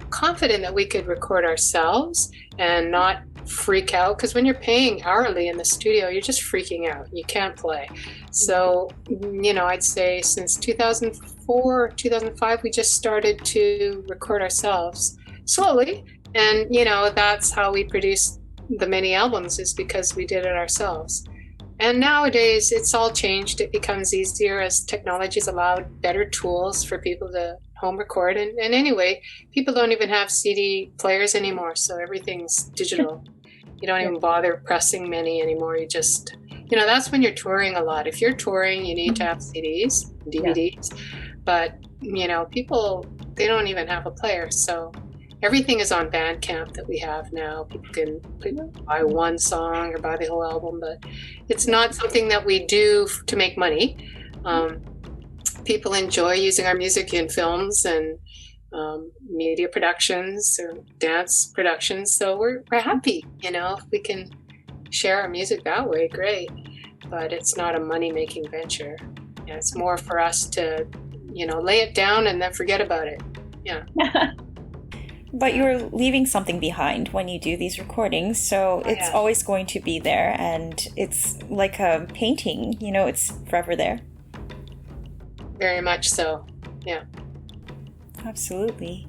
B: confident that we could record ourselves and not freak out, because when you're paying hourly in the studio, you're just freaking out. You can't play. So, I'd say since 2004, 2005, we just started to record ourselves slowly. And, that's how we produced the many albums, is because we did it ourselves. And nowadays it's all changed. It becomes easier as technology's allowed better tools for people to home record. And anyway, people don't even have CD players anymore, so everything's digital. You don't even bother pressing many anymore. You just, that's when you're touring a lot. If you're touring, you need to have CDs, DVDs. But, people, they don't even have a player. So everything is on Bandcamp that we have now. People can buy one song or buy the whole album, but it's not something that we do to make money. People enjoy using our music in films and media productions or dance productions. So we're happy, if we can share our music that way, great. But it's not a money-making venture. Yeah, it's more for us to, lay it down and then forget about it. Yeah.
A: But you're leaving something behind when you do these recordings, so it's always going to be there, and it's like a painting, it's forever there.
B: Very much so, yeah.
A: Absolutely.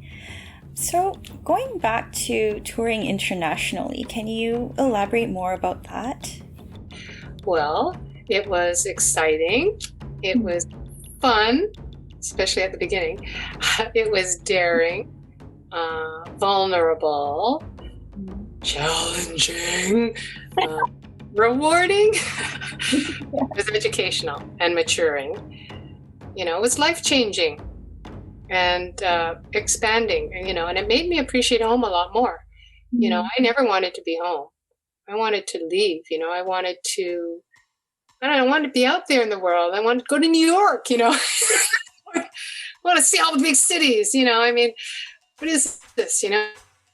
A: So, going back to touring internationally, can you elaborate more about that?
B: Well, it was exciting. It was fun, especially at the beginning. It was daring. Vulnerable, challenging, rewarding. It was educational and maturing. It was life-changing and expanding, and it made me appreciate home a lot more. I never wanted to be home. I wanted to leave, I wanted to be out there in the world. I wanted to go to New York, I want to see all the big cities, what is this,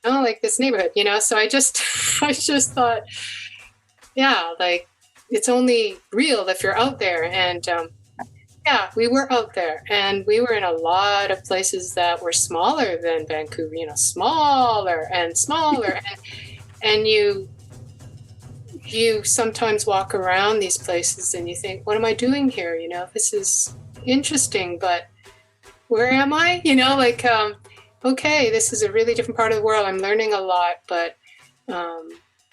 B: like this neighborhood, so I just thought, it's only real if you're out there. And we were out there, and we were in a lot of places that were smaller than Vancouver, smaller and smaller. and you sometimes walk around these places and you think, what am I doing here? This is interesting, but where am I? Okay, this is a really different part of the world. I'm learning a lot, but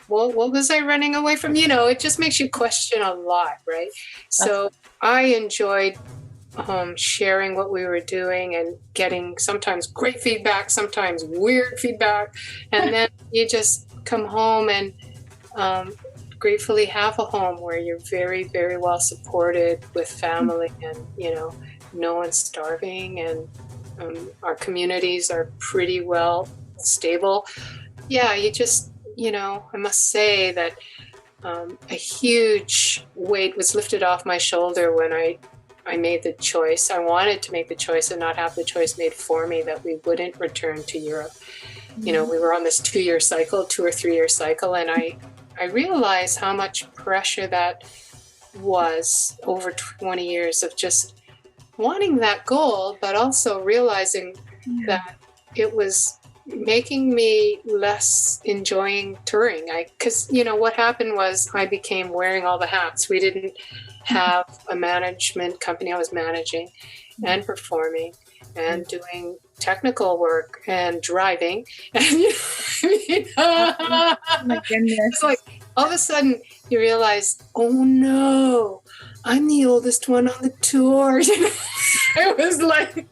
B: what was I running away from? It just makes you question a lot, right? So I enjoyed sharing what we were doing and getting sometimes great feedback, sometimes weird feedback. And then you just come home and gratefully have a home where you're very, very well supported with family, and, no one's starving, and our communities are pretty well stable. Yeah, you just, I must say that a huge weight was lifted off my shoulder when I made the choice. I wanted to make the choice and not have the choice made for me that we wouldn't return to Europe. You know, we were on this 2 or 3 year cycle, and I realized how much pressure that was over 20 years of just wanting that goal, but also realizing that it was making me less enjoying touring. Because, you know, what happened was I became wearing all the hats. We didn't have a management company. I was managing and performing and doing technical work and driving. And, you know,
C: Oh my goodness.
B: it's like all of a sudden you realize, oh no, I'm the oldest one on the tour. You know, I was like,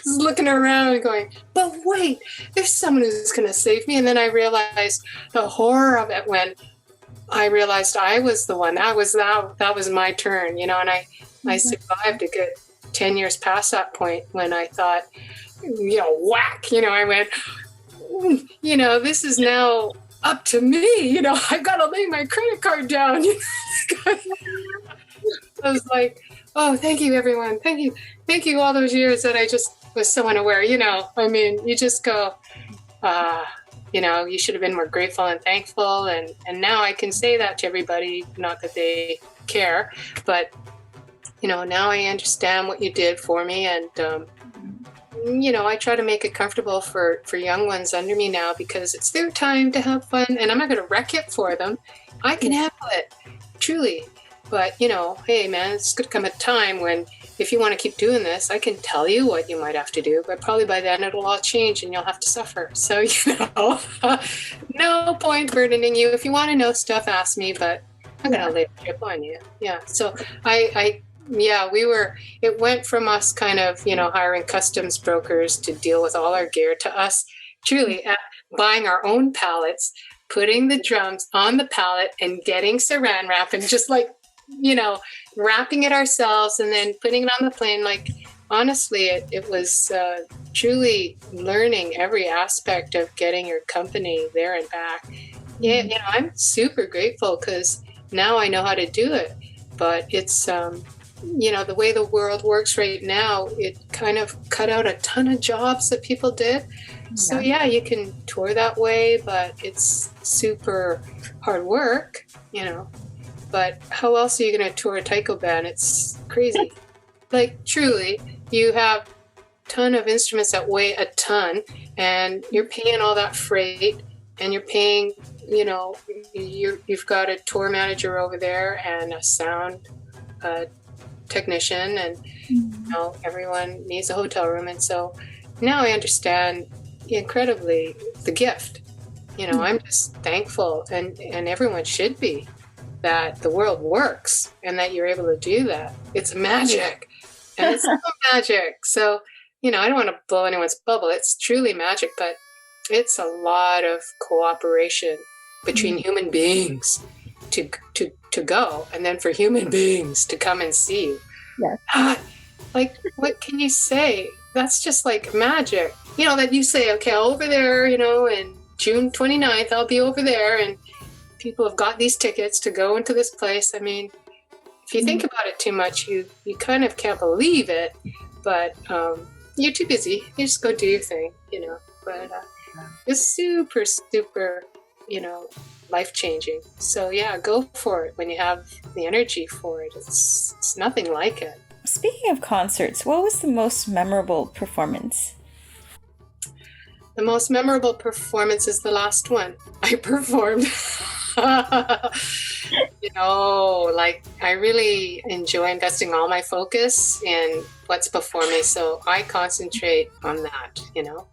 B: looking around and going, but wait, there's someone who's going to save me. And then I realized the horror of it when I realized I was the one. That was my turn, you know, and I survived a good 10 years past that point when I thought, you know, whack, you know, I went, you know, this is now up to me, you know, I've got to lay my credit card down. I was like, oh, thank you, everyone. Thank you all those years that I just was so unaware, you know, I mean, you just go, you know, you should have been more grateful and thankful. And now I can say that to everybody, not that they care, but, you know, now I understand what you did for me. And, you know, I try to make it comfortable for young ones under me now because it's their time to have fun and I'm not going to wreck it for them. I can handle it, truly. But, you know, hey, man, it's going to come a time when if you want to keep doing this, I can tell you what you might have to do, but probably by then it'll all change and you'll have to suffer. So, you know, no point burdening you. If you want to know stuff, ask me, but I'm going to lay a trip on you. Yeah. So it went from us kind of, you know, hiring customs brokers to deal with all our gear to us truly buying our own pallets, putting the drums on the pallet and getting saran wrap and just like, you know, wrapping it ourselves and then putting it on the plane. Like, honestly, it was truly learning every aspect of getting your company there and back. Yeah, you know, I'm super grateful because now I know how to do it. But it's, you know, the way the world works right now, it kind of cut out a ton of jobs that people did. Yeah. So, yeah, you can tour that way, but it's super hard work, you know. But how else are you going to tour a taiko band? It's crazy. Like, truly, you have a ton of instruments that weigh a ton, and you're paying all that freight, and you're paying, you know, you've got a tour manager over there and a sound technician, and, you know, everyone needs a hotel room. And so now I understand incredibly the gift. You know, I'm just thankful, and everyone should be, that the world works and that you're able to do that. It's magic. And it's not magic. So, you know, I don't want to blow anyone's bubble. It's truly magic, but it's a lot of cooperation between human beings to go, and then for human beings to come and see you.
C: Yes.
B: Like, what can you say? That's just like magic. You know, that you say, okay, over there, you know, and June 29th, I'll be over there, and people have got these tickets to go into this place. I mean, if you think about it too much, you kind of can't believe it, but you're too busy. You just go do your thing, you know. But it's super, super, you know, life-changing. So, yeah, go for it when you have the energy for it. It's nothing like it.
A: Speaking of concerts, what was the most memorable performance?
B: The most memorable performance is the last one I performed. You know, like, I really enjoy investing all my focus in what's before me, so I concentrate on that, you know.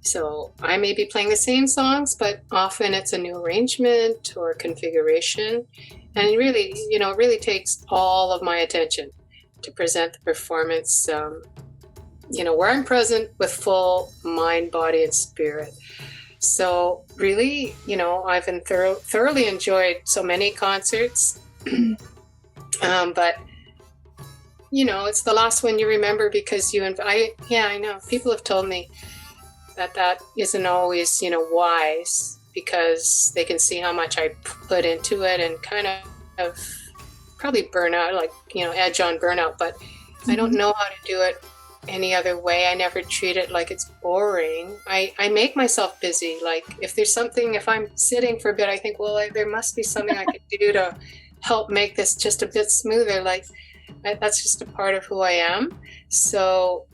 B: So I may be playing the same songs, but often it's a new arrangement or configuration, and it really, you know, it really takes all of my attention to present the performance, you know, where I'm present with full mind, body, and spirit. So really, you know, I've been thoroughly enjoyed so many concerts, but, you know, it's the last one you remember because I know people have told me that isn't always, you know, wise, because they can see how much I put into it and kind of probably burnout, like, edge on burnout, but I don't know how to do it any other way. I never treat it like it's boring. I make myself busy. Like if there's something, if I'm sitting for a bit, I think, well, there must be something I could do to help make this just a bit smoother. Like that's just a part of who I am. So,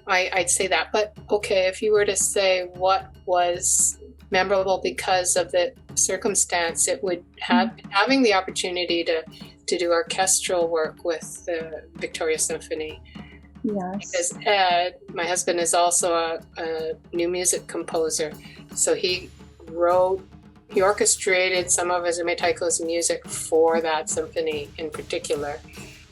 B: I'd say that. But okay, if you were to say what was memorable because of the circumstance, it would having the opportunity to do orchestral work with the Victoria Symphony.
C: Yes.
B: Because Ed, my husband, is also a new music composer. So he orchestrated some of Uzume Taiko's music for that symphony in particular,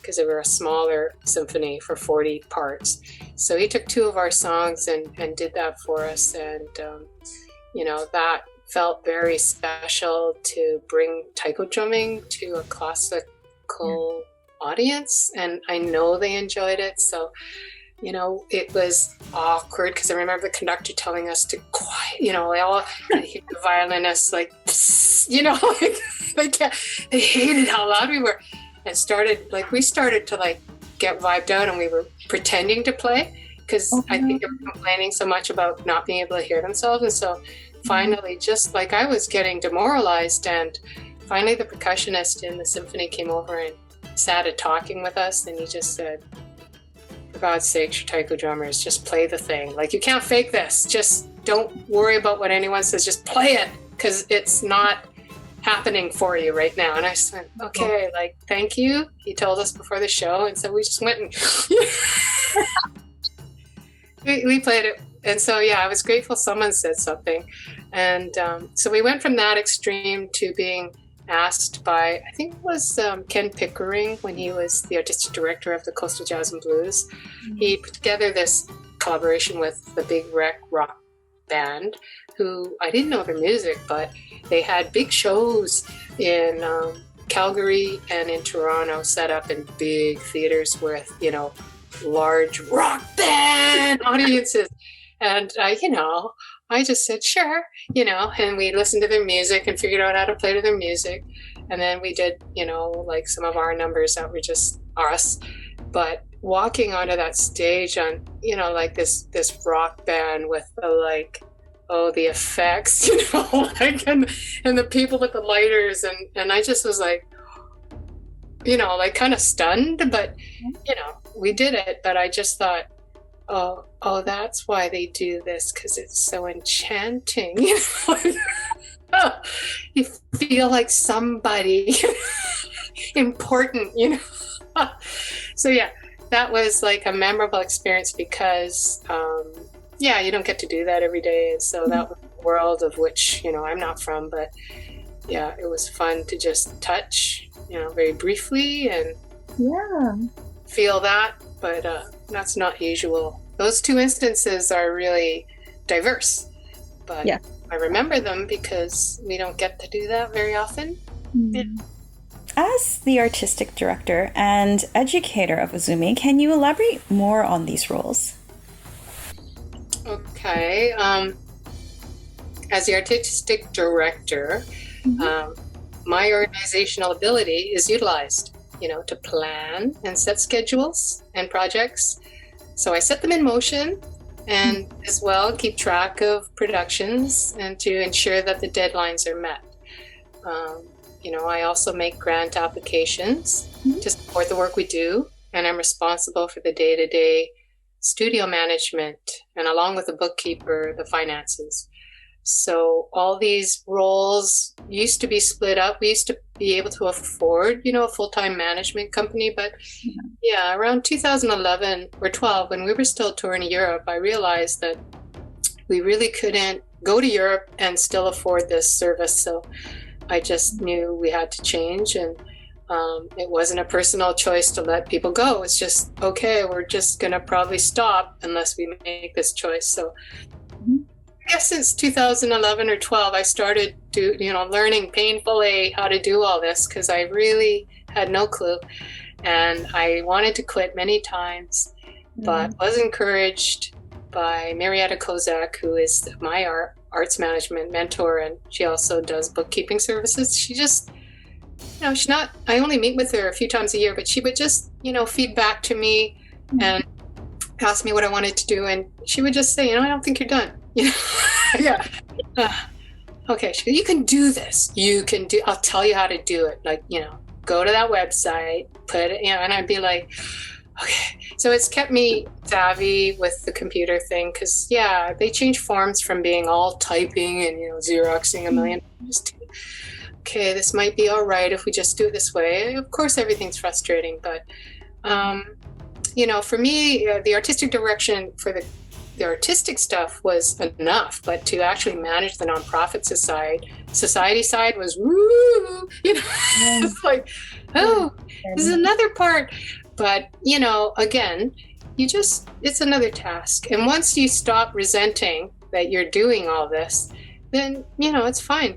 B: because they were a smaller symphony for 40 parts. So he took 2 of our songs and did that for us. And, that felt very special to bring taiko drumming to a classical audience. And I know they enjoyed it. So, it was awkward because I remember the conductor telling us to quiet, I all hear the violinists like, psst, they hated how loud we were. And we started to get vibed out, and we were pretending to play because I think they were complaining so much about not being able to hear themselves. And so finally, just like I was getting demoralized, and finally the percussionist in the symphony came over and started talking with us, and he just said, for God's sake, your taiko drummers, just play the thing. Like, you can't fake this. Just don't worry about what anyone says. Just play it, because it's not happening for you right now. And I said, okay, thank you. He told us before the show, and so we just went and we played it. And so, I was grateful someone said something. And so we went from that extreme to being asked by, I think it was Ken Pickering, when he was the artistic director of the Coastal Jazz and Blues. Mm-hmm. He put together this collaboration with the Big Wreck Rock Band, who I didn't know their music, but they had big shows in Calgary and in Toronto, set up in big theaters with, large rock band audiences. And I just said, sure, and we listened to their music and figured out how to play to their music. And then we did, some of our numbers that were just us. But walking onto that stage on, this rock band with the the effects, and the people with the lighters. And I just was kind of stunned, but, we did it. But I just thought, oh, that's why they do this, because it's so enchanting. You feel like somebody important, So that was a memorable experience because, you don't get to do that every day. And so that was a world of which, I'm not from, but it was fun to just touch, very briefly and feel that. But that's not usual. Those 2 instances are really diverse, but I remember them because we don't get to do that very often. Mm-hmm.
A: As the artistic director and educator of Uzume, can you elaborate more on these roles?
B: Okay. As the artistic director, my organizational ability is utilized, to plan and set schedules and projects. So I set them in motion and as well keep track of productions and to ensure that the deadlines are met. I also make grant applications to support the work we do, and I'm responsible for the day-to-day studio management and, along with the bookkeeper, the finances. So all these roles used to be split up. We used to be able to afford, a full-time management company. But around 2011 or 12, when we were still touring Europe, I realized that we really couldn't go to Europe and still afford this service. So I just knew we had to change, and it wasn't a personal choice to let people go. It's just, okay, we're just going to probably stop unless we make this choice. So I guess since 2011 or 12, I started learning painfully how to do all this, because I really had no clue. And I wanted to quit many times, but was encouraged by Marietta Kozak, who is my arts management mentor, and she also does bookkeeping services. She just, she's not, I only meet with her a few times a year, but she would just, feed back to me and ask me what I wanted to do. And she would just say, I don't think you're done. Yeah. Okay. She goes, you can do this. I'll tell you how to do it. Like, go to that website, put it, and I'd be like, okay. So it's kept me savvy with the computer thing, because they change forms from being all typing and Xeroxing a million pages to, okay, this might be all right if we just do it this way. Of course, everything's frustrating, but for me, the artistic direction for the artistic stuff was enough, but to actually manage the nonprofit society side was woo. It's like, oh, this is another part. But, again, it's another task. And once you stop resenting that you're doing all this, then, it's fine.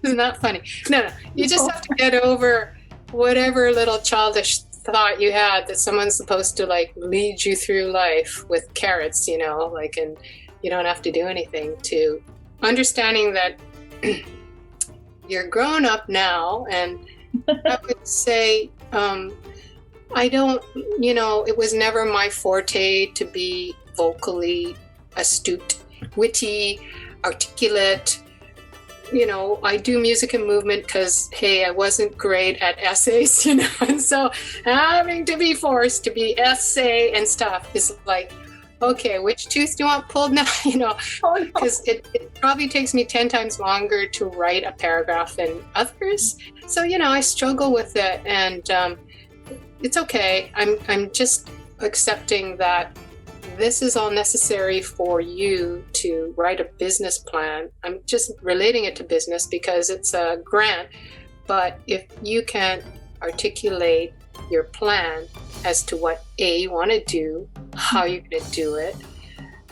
B: Isn't that funny? No. You just have to get over whatever little childish thought you had that someone's supposed to like lead you through life with carrots, and you don't have to do anything, to understanding that you're grown up now. And I would say, it was never my forte to be vocally astute, witty, articulate. I do music and movement because, hey, I wasn't great at essays, and so having to be forced to be essay and stuff is like, okay, which tooth do you want pulled now? Because it probably takes me 10 times longer to write a paragraph than others. So, I struggle with it, and it's okay. I'm just accepting that this is all necessary for you to write a business plan. I'm just relating it to business because it's a grant. But if you can't articulate your plan as to what you want to do, how you're going to do it,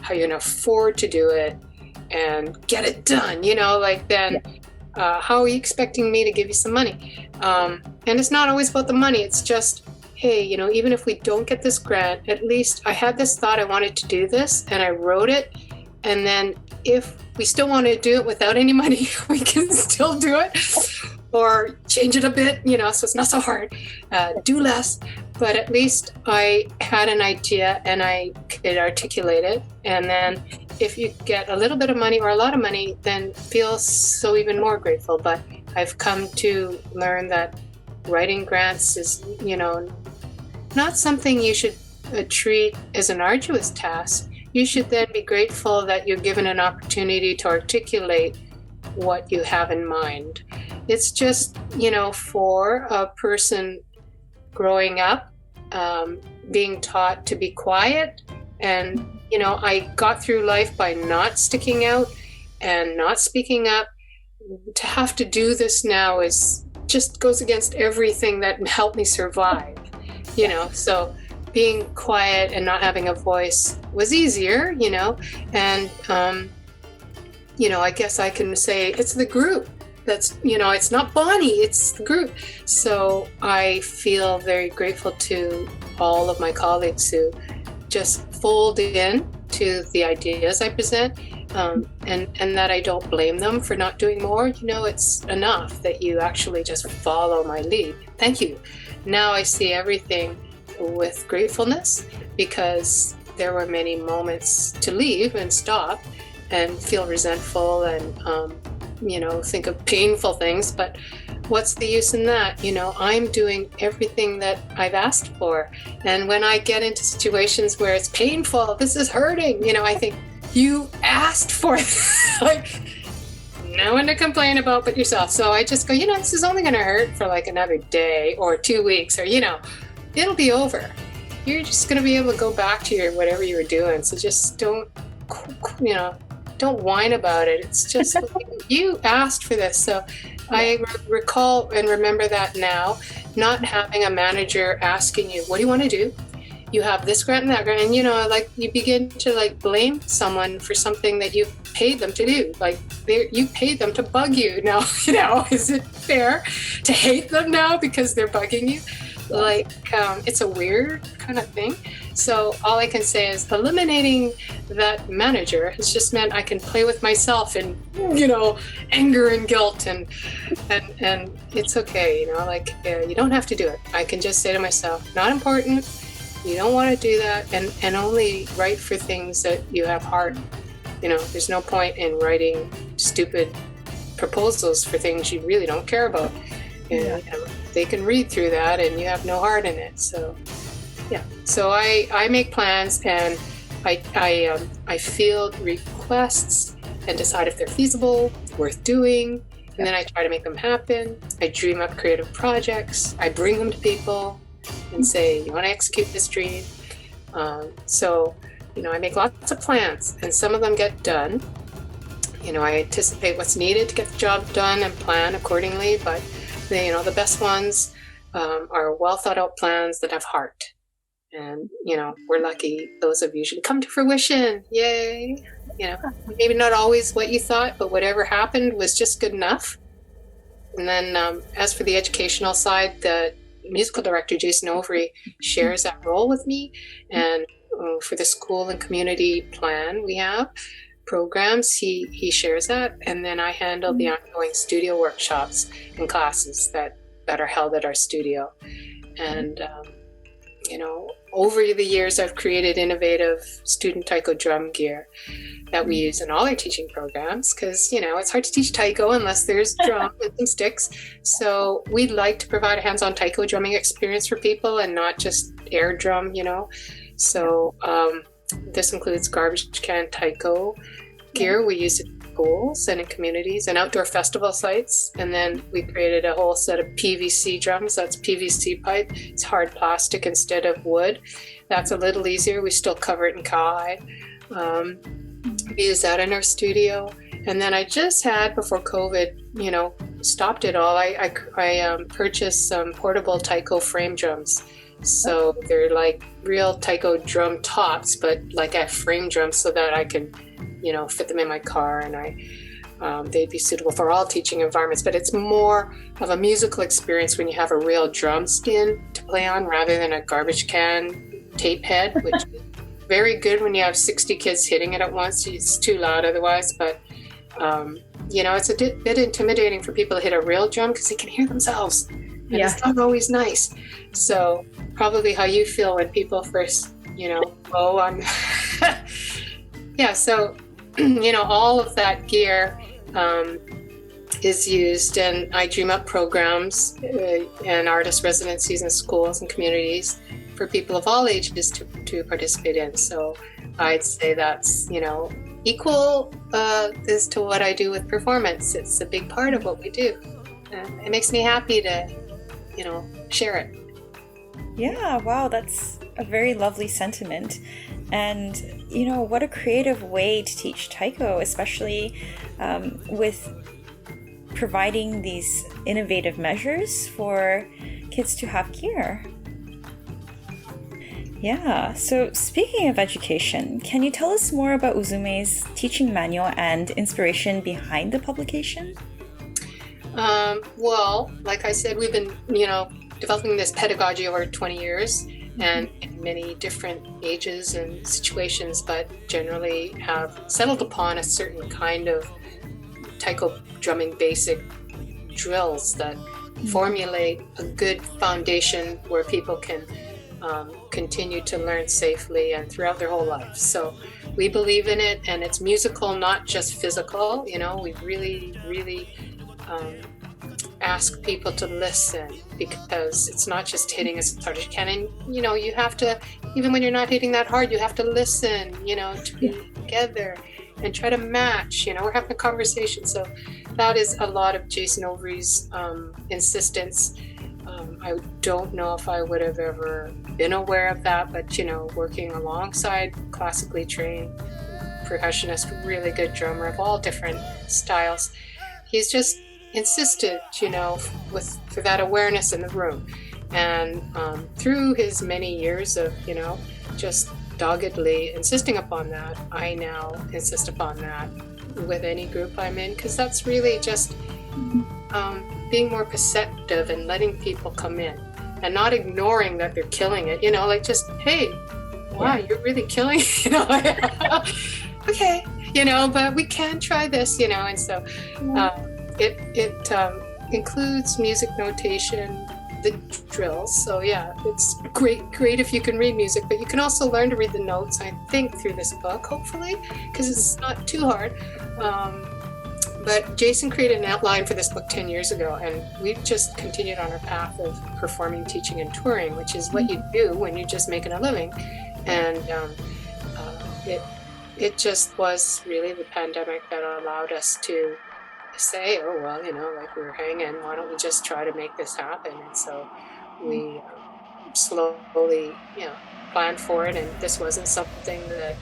B: how you're going to afford to do it, and get it done, then how are you expecting me to give you some money? And it's not always about the money. It's just, hey, even if we don't get this grant, at least I had this thought I wanted to do this and I wrote it. And then if we still want to do it without any money, we can still do it or change it a bit, so it's not so hard. Do less. But at least I had an idea and I could articulate it. And then if you get a little bit of money or a lot of money, then feel so even more grateful. But I've come to learn that writing grants is, not something you should treat as an arduous task. You should then be grateful that you're given an opportunity to articulate what you have in mind. It's just, for a person growing up, being taught to be quiet. And, I got through life by not sticking out and not speaking up. To have to do this now just goes against everything that helped me survive, so being quiet and not having a voice was easier, and, I guess I can say it's the group that's, it's not Bonnie, it's the group. So I feel very grateful to all of my colleagues who just fold in to the ideas I present. And that I don't blame them for not doing more. It's enough that you actually just follow my lead. Thank you. Now I see everything with gratefulness, because there were many moments to leave and stop and feel resentful and, think of painful things. But what's the use in that? I'm doing everything that I've asked for. And when I get into situations where it's painful, this is hurting, I think, you asked for it. Like, no one to complain about but yourself. So I just go, this is only going to hurt for like another day or 2 weeks, or, it'll be over. You're just going to be able to go back to your whatever you were doing. So just don't whine about it. It's just, you asked for this. So I recall and remember that now, not having a manager asking you, what do you want to do? You have this grant and that grant, and you begin to blame someone for something that you paid them to do. You paid them to bug you. Now, is it fair to hate them now because they're bugging you? like it's a weird kind of thing. So all I can say is eliminating that manager has just meant I can play with myself and, anger and guilt and it's okay, like you don't have to do it. I can just say to myself, not important. You don't want to do that, and only write for things that you have heart. There's no point in writing stupid proposals for things you really don't care about. They can read through that and you have no heart in it. So I make plans, and I field requests and decide if they're feasible, worth doing, and then I try to make them happen. I dream up creative projects. I bring them to people and say, you want to execute this dream? I make lots of plans, and some of them get done. I anticipate what's needed to get the job done and plan accordingly, but the best ones are well thought out plans that have heart. And, we're lucky. Those have usually come to fruition. Yay. Maybe not always what you thought, but whatever happened was just good enough. And then as for the educational side, the musical director, Jason Overy, shares that role with me. And for the school and community plan we have, programs, he shares that. And then I handle the ongoing studio workshops and classes that are held at our studio. And, over the years, I've created innovative student taiko drum gear that we use in all our teaching programs because, it's hard to teach taiko unless there's drum and some sticks. So we'd like to provide a hands-on taiko drumming experience for people and not just air drum, So this includes garbage can taiko gear. We use it in schools and in communities and outdoor festival sites. And then we created a whole set of PVC drums. That's PVC pipe. It's hard plastic instead of wood. That's a little easier. We still cover it in cowhide. We use that in our studio. And then I just had, before COVID, stopped it all, I purchased some portable taiko frame drums. So they're like real taiko drum tops, but like I have frame drums so that I can, fit them in my car, and they'd be suitable for all teaching environments. But it's more of a musical experience when you have a real drum skin to play on rather than a garbage can tape head, which is very good when you have 60 kids hitting it at once. It's too loud otherwise, but it's a bit intimidating for people to hit a real drum because they can hear themselves. And it's not always nice. So probably how you feel when people first, go on. So, all of that gear is used, and I dream up programs and artist residencies in schools and communities for people of all ages to participate in. So I'd say that's, equal as to what I do with performance. It's a big part of what we do. It makes me happy to share it.
A: Yeah, wow, that's a very lovely sentiment. And, what a creative way to teach taiko, especially with providing these innovative measures for kids to have gear. Yeah, so speaking of education, can you tell us more about Uzume's teaching manual and inspiration behind the publication?
B: Well, like I said, we've been, developing this pedagogy over 20 years and in many different ages and situations, but generally have settled upon a certain kind of taiko drumming basic drills that formulate a good foundation where people can continue to learn safely and throughout their whole life. So we believe in it, and it's musical, not just physical. We really ask people to listen, because it's not just hitting as hard as you can. And, you have to, even when you're not hitting that hard, you have to listen, to be together and try to match. We're having a conversation. So that is a lot of Jason Overy's insistence. I don't know if I would have ever been aware of that, but, working alongside classically trained percussionist, really good drummer of all different styles, he's just insisted, for that awareness in the room. And through his many years of, just doggedly insisting upon that, I now insist upon that with any group I'm in, because that's really just being more perceptive and letting people come in. and not ignoring that they're killing it, like just, hey, wow, you're really killing it, okay, but we can try this, and so it includes music notation, the drills. So yeah, it's great if you can read music, but you can also learn to read the notes, I think, through this book, hopefully, because it's not too hard. But Jason created an outline for this book 10 years ago, and we've just continued on our path of performing, teaching, and touring, which is what you do when you're just making a living. And it just was really the pandemic that allowed us to say, oh, well, like we're hanging, why don't we just try to make this happen? And so we slowly, planned for it. And this wasn't something that,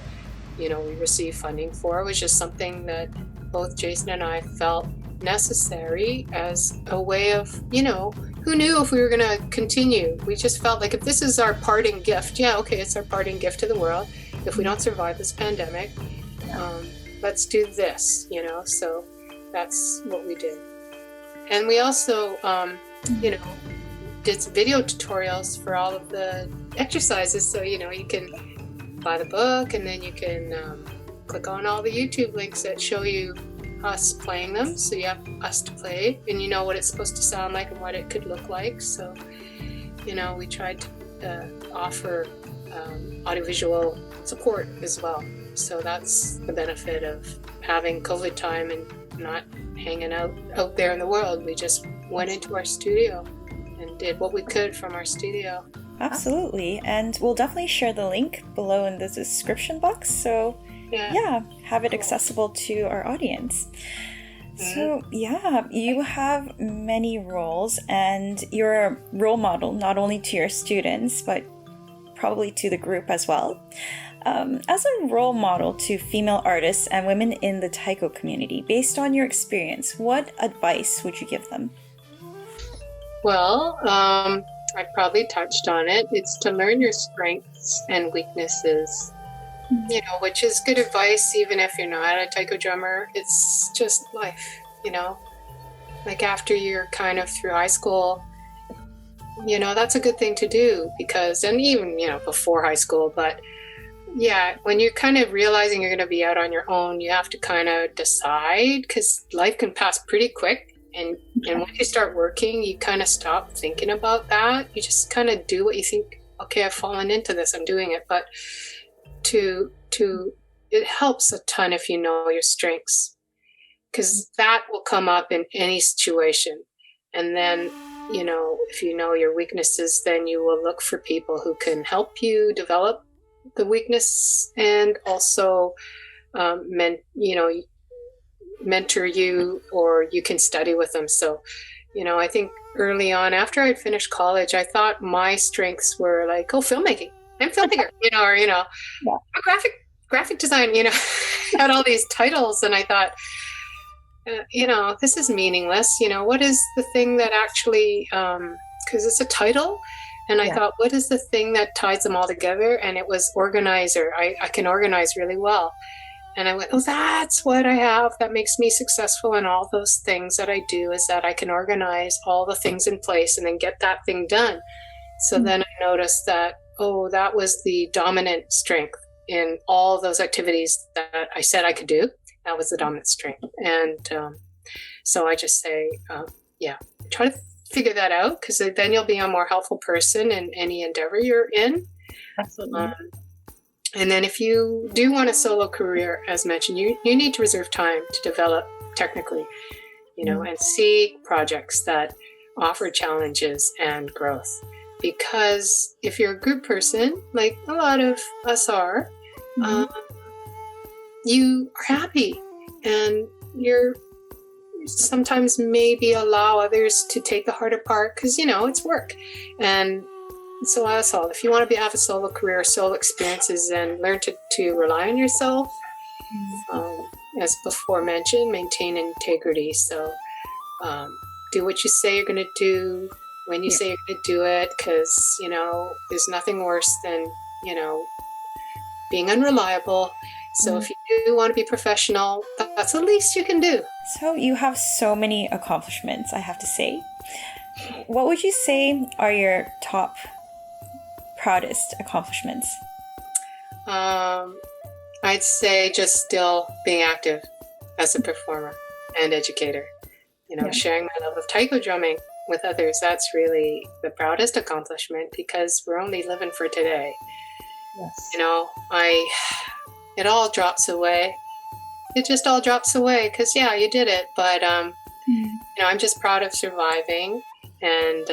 B: we received funding for. It was just something that both Jason and I felt necessary as a way of, who knew if we were going to continue? We just felt like if this is our parting gift, it's our parting gift to the world. If we don't survive this pandemic, let's do this, so that's what we did. And we also, did some video tutorials for all of the exercises. So, you can buy the book, and then you can click on all the YouTube links that show you us playing them. So you have us to play, and you know what it's supposed to sound like and what it could look like. So, we tried to offer audiovisual support as well. So that's the benefit of having COVID time and not hanging out there in the world. We just went into our studio and did what we could from our studio.
A: Absolutely. And we'll definitely share the link below in the description box. So have it accessible to our audience. So you have many roles, and you're a role model not only to your students, but probably to the group as well. As a role model to female artists and women in the Taiko community, based on your experience, what advice would you give them?
B: Well, I probably touched on it. It's to learn your strengths and weaknesses, which is good advice even if you're not a Taiko drummer. It's just life, like after you're kind of through high school, that's a good thing to do because, and even, before high school, but when you're kind of realizing you're going to be out on your own, you have to kind of decide, because life can pass pretty quick. And once you start working, you kind of stop thinking about that. You just kind of do what you think, okay, I've fallen into this, I'm doing it. But it helps a ton if you know your strengths, because that will come up in any situation. And then, if you know your weaknesses, then you will look for people who can help you develop the weakness and also mentor you, or you can study with them. So, I think early on, after I'd finished college, I thought my strengths were like, filmmaking. I'm a filmmaker, or, graphic design, had all these titles. And I thought, this is meaningless. What is the thing that actually, because it's a title. And I thought, what is the thing that ties them all together? And it was organizer. I can organize really well. And I went, that's what I have that makes me successful in all those things that I do, is that I can organize all the things in place and then get that thing done. So then I noticed that, that was the dominant strength in all those activities that I said I could do. That was the dominant strength. And so I just say, try to figure that out, because then you'll be a more helpful person in any endeavor you're in.
C: Absolutely.
B: And then if you do want a solo career, as mentioned, you need to reserve time to develop technically, and see projects that offer challenges and growth. Because if you're a group person, like a lot of us are, you are happy, and you're sometimes maybe allow others to take the harder part, because, it's work. And so that's all. If you want to have a solo career, solo experiences, and learn to rely on yourself, as before mentioned, maintain integrity. So do what you say you're going to do when you say you're going to do it, because, there's nothing worse than, being unreliable. So if you do want to be professional, that's the least you can do.
A: So you have so many accomplishments, I have to say. what would you say are your top proudest accomplishments?
B: I'd say just still being active as a performer and educator. Sharing my love of taiko drumming with others, that's really the proudest accomplishment, because we're only living for today.
C: Yes.
B: It all drops away. It just all drops away because, you did it. But, I'm just proud of surviving and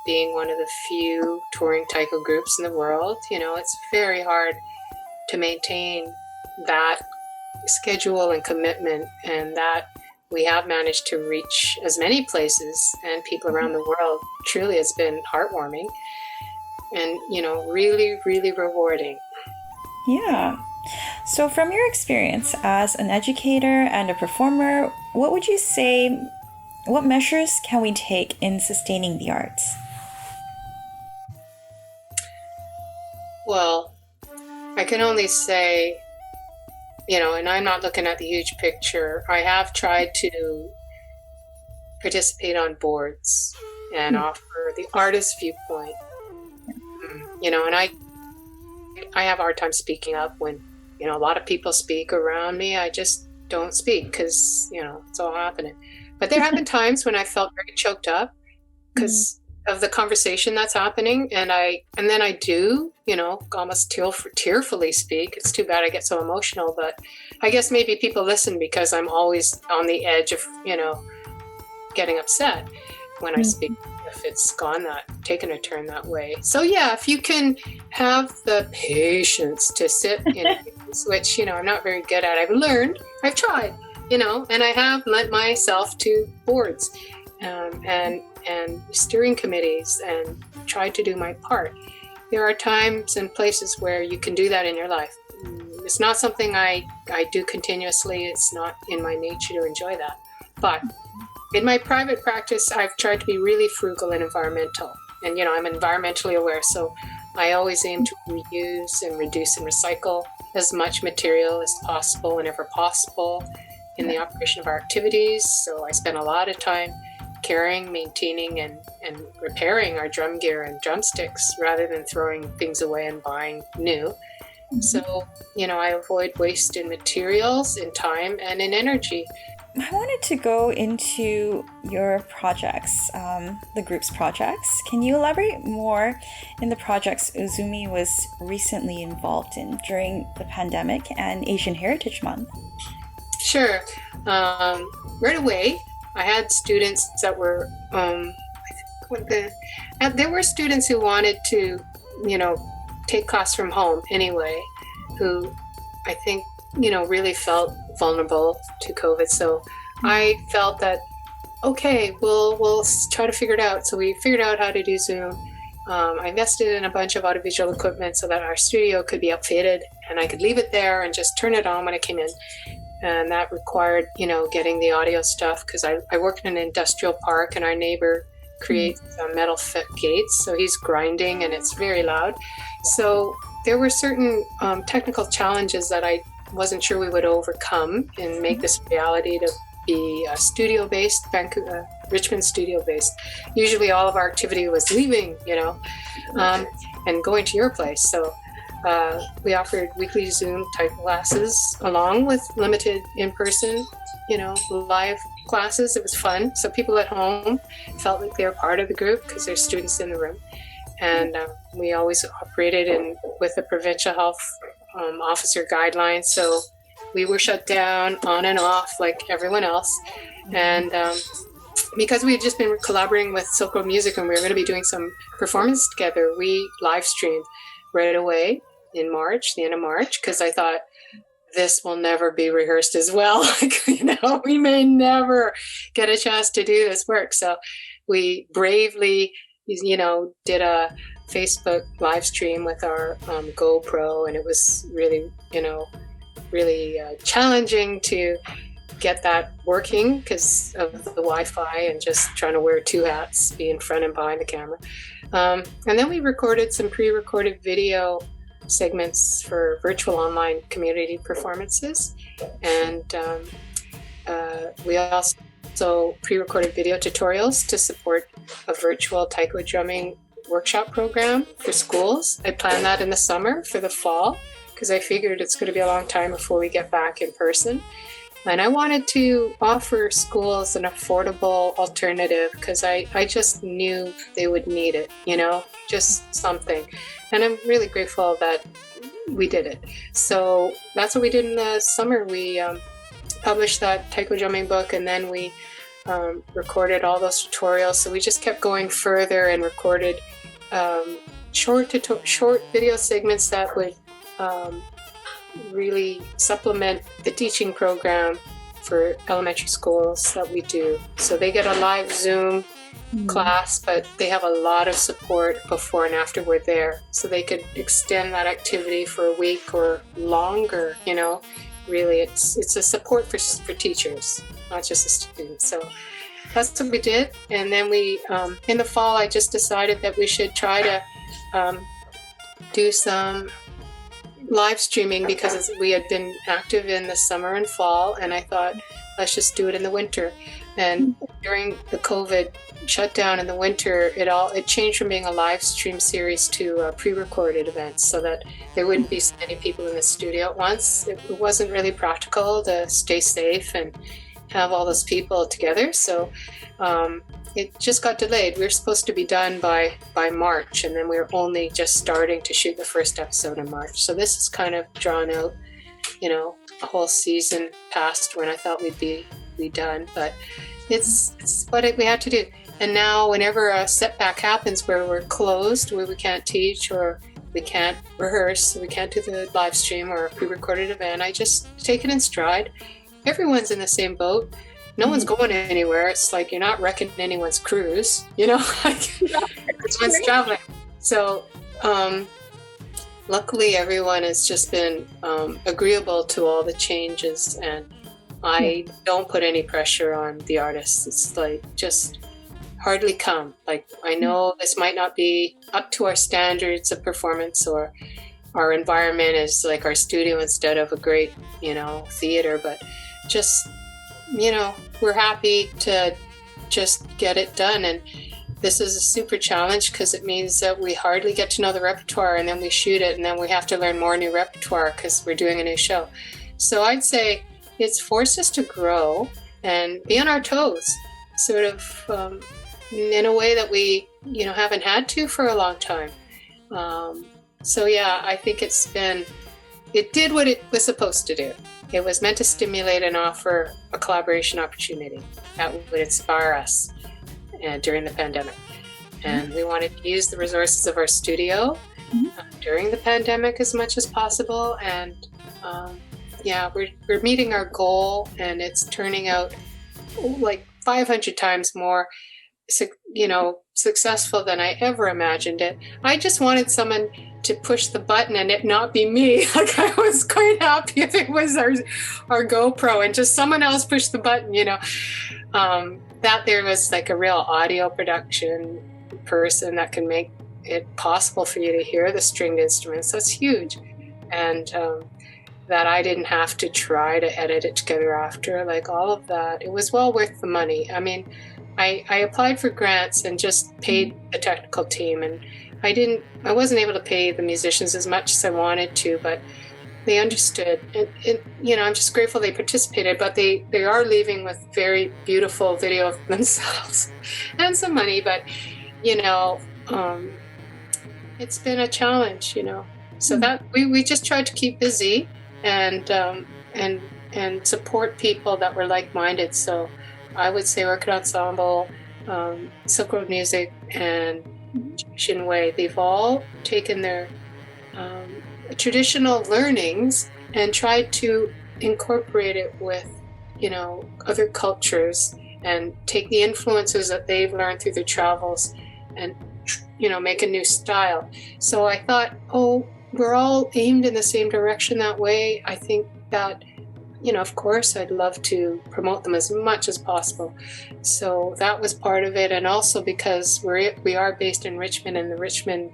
B: being one of the few touring taiko groups in the world. It's very hard to maintain that schedule and commitment, and that we have managed to reach as many places and people around the world. Truly, it's been heartwarming and, really, really rewarding.
A: Yeah. So from your experience as an educator and a performer, what would you say, what measures can we take in sustaining the arts?
B: Well, I can only say, and I'm not looking at the huge picture. I have tried to participate on boards and offer the artist viewpoint. And I have a hard time speaking up when, a lot of people speak around me. I just don't speak because, it's all happening. But there have been times when I felt very choked up because of the conversation that's happening. And then I do, almost tearfully speak. It's too bad I get so emotional, but I guess maybe people listen because I'm always on the edge of, getting upset when I speak, if it's taken a turn that way. So if you can have the patience to sit in things, which, I'm not very good at. I've tried, and I have lent myself to boards and steering committees and tried to do my part. There are times and places where you can do that in your life. It's not something I do continuously. It's not in my nature to enjoy that. But in my private practice, I've tried to be really frugal and environmental. And, I'm environmentally aware, so I always aim to reuse and reduce and recycle as much material as possible whenever possible in the operation of our activities. So I spend a lot of time carrying, maintaining, and repairing our drum gear and drumsticks rather than throwing things away and buying new. So, I avoid waste in materials, in time, and in energy.
A: I wanted to go into your projects, the group's projects. Can you elaborate more in the projects Uzume was recently involved in during the pandemic and Asian Heritage Month?
B: Sure. Right away, I had students that were, there were students who wanted to, take class from home anyway, who I think, really felt vulnerable to COVID. So I felt that, okay, we'll try to figure it out. So we figured out how to do Zoom. I invested in a bunch of audiovisual equipment so that our studio could be updated and I could leave it there and just turn it on when I came in. And that required, getting the audio stuff because I work in an industrial park and our neighbor creates metal gates. So he's grinding and it's very loud. So there were certain technical challenges that I wasn't sure we would overcome and make this reality to be studio-based, Richmond studio-based. Usually all of our activity was leaving, and going to your place. So we offered weekly Zoom type classes along with limited in-person, live classes. It was fun. So people at home felt like they were part of the group because there's students in the room. And we always operated with the provincial health officer guidelines. So we were shut down on and off like everyone else. And because we had just been collaborating with Silk Road Music and we were going to be doing some performance together, we live streamed right away in March, the end of March, because I thought this will never be rehearsed as well. We may never get a chance to do this work. So we bravely, did a Facebook live stream with our GoPro, and it was really, really challenging to get that working because of the Wi-Fi and just trying to wear two hats, be in front and behind the camera. And then we recorded some pre-recorded video segments for virtual online community performances. And we also also pre-recorded video tutorials to support a virtual taiko drumming workshop program for schools. I planned that in the summer for the fall because I figured it's going to be a long time before we get back in person. And I wanted to offer schools an affordable alternative because I just knew they would need it, just something. And I'm really grateful that we did it. So that's what we did in the summer. We published that taiko drumming book, and then we recorded all those tutorials. So we just kept going further and recorded short video segments that would really supplement the teaching program for elementary schools that we do. So they get a live Zoom class, but they have a lot of support before and after we're there. So they could extend that activity for a week or longer, Really, it's a support for teachers, not just the students. So that's what we did. And then we, in the fall, I just decided that we should try to do some live streaming because we had been active in the summer and fall, and I thought, let's just do it in the winter. And during the COVID shutdown in the winter, it changed from being a live stream series to pre-recorded events so that there wouldn't be so many people in the studio at once. It wasn't really practical to stay safe and have all those people together. So it just got delayed. We were supposed to be done by March, and then we were only just starting to shoot the first episode in March. So this is kind of drawn out, a whole season past when I thought we'd be done. But it's what we had to do. And now whenever a setback happens where we're closed, where we can't teach or we can't rehearse, we can't do the live stream or a pre-recorded event, I just take it in stride. Everyone's in the same boat. No one's going anywhere. It's like you're not wrecking anyone's cruise, everyone's traveling. So luckily everyone has just been agreeable to all the changes, and I don't put any pressure on the artists. It's like just hardly come. Like, I know this might not be up to our standards of performance, or our environment is like our studio instead of a great, theater, but just, we're happy to just get it done. And this is a super challenge because it means that we hardly get to know the repertoire, and then we shoot it, and then we have to learn more new repertoire because we're doing a new show. So I'd say it's forced us to grow and be on our toes, sort of in a way that we, haven't had to for a long time. So yeah, I think it did what it was supposed to do. It was meant to stimulate and offer a collaboration opportunity that would inspire us during the pandemic. And we wanted to use the resources of our studio during the pandemic as much as possible. And we're meeting our goal, and it's turning out like 500 times more successful than I ever imagined it. I just wanted someone to push the button and it not be me. Like, I was quite happy if it was our GoPro and just someone else pushed the button, that there was like a real audio production person that can make it possible for you to hear the stringed instruments. That's huge. And that I didn't have to try to edit it together after, like all of that. It was well worth the money. I mean, I applied for grants and just paid the technical team, and I wasn't able to pay the musicians as much as I wanted to, but they understood. And I'm just grateful they participated, but they are leaving with very beautiful video of themselves and some money, but it's been a challenge, So that we just tried to keep busy and support people that were like-minded. So I would say Orchid Ensemble, Silk Road Music, and Shinwei, they've all taken their traditional learnings and tried to incorporate it with, other cultures and take the influences that they've learned through their travels and, make a new style. So I thought, we're all aimed in the same direction that way. I think that, of course, I'd love to promote them as much as possible. So that was part of it. And also because we are based in Richmond, and the Richmond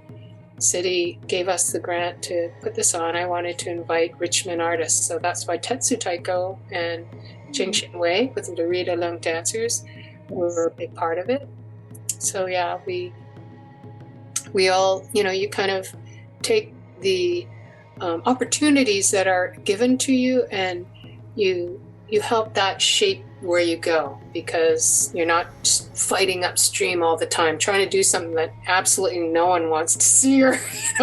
B: city gave us the grant to put this on, I wanted to invite Richmond artists. So that's why Tetsu Taiko and Jingshin Way with the Dorita Lung dancers were a big part of it. So yeah, we all, you kind of take the opportunities that are given to you, and you help that shape where you go, because you're not just fighting upstream all the time trying to do something that absolutely no one wants to see or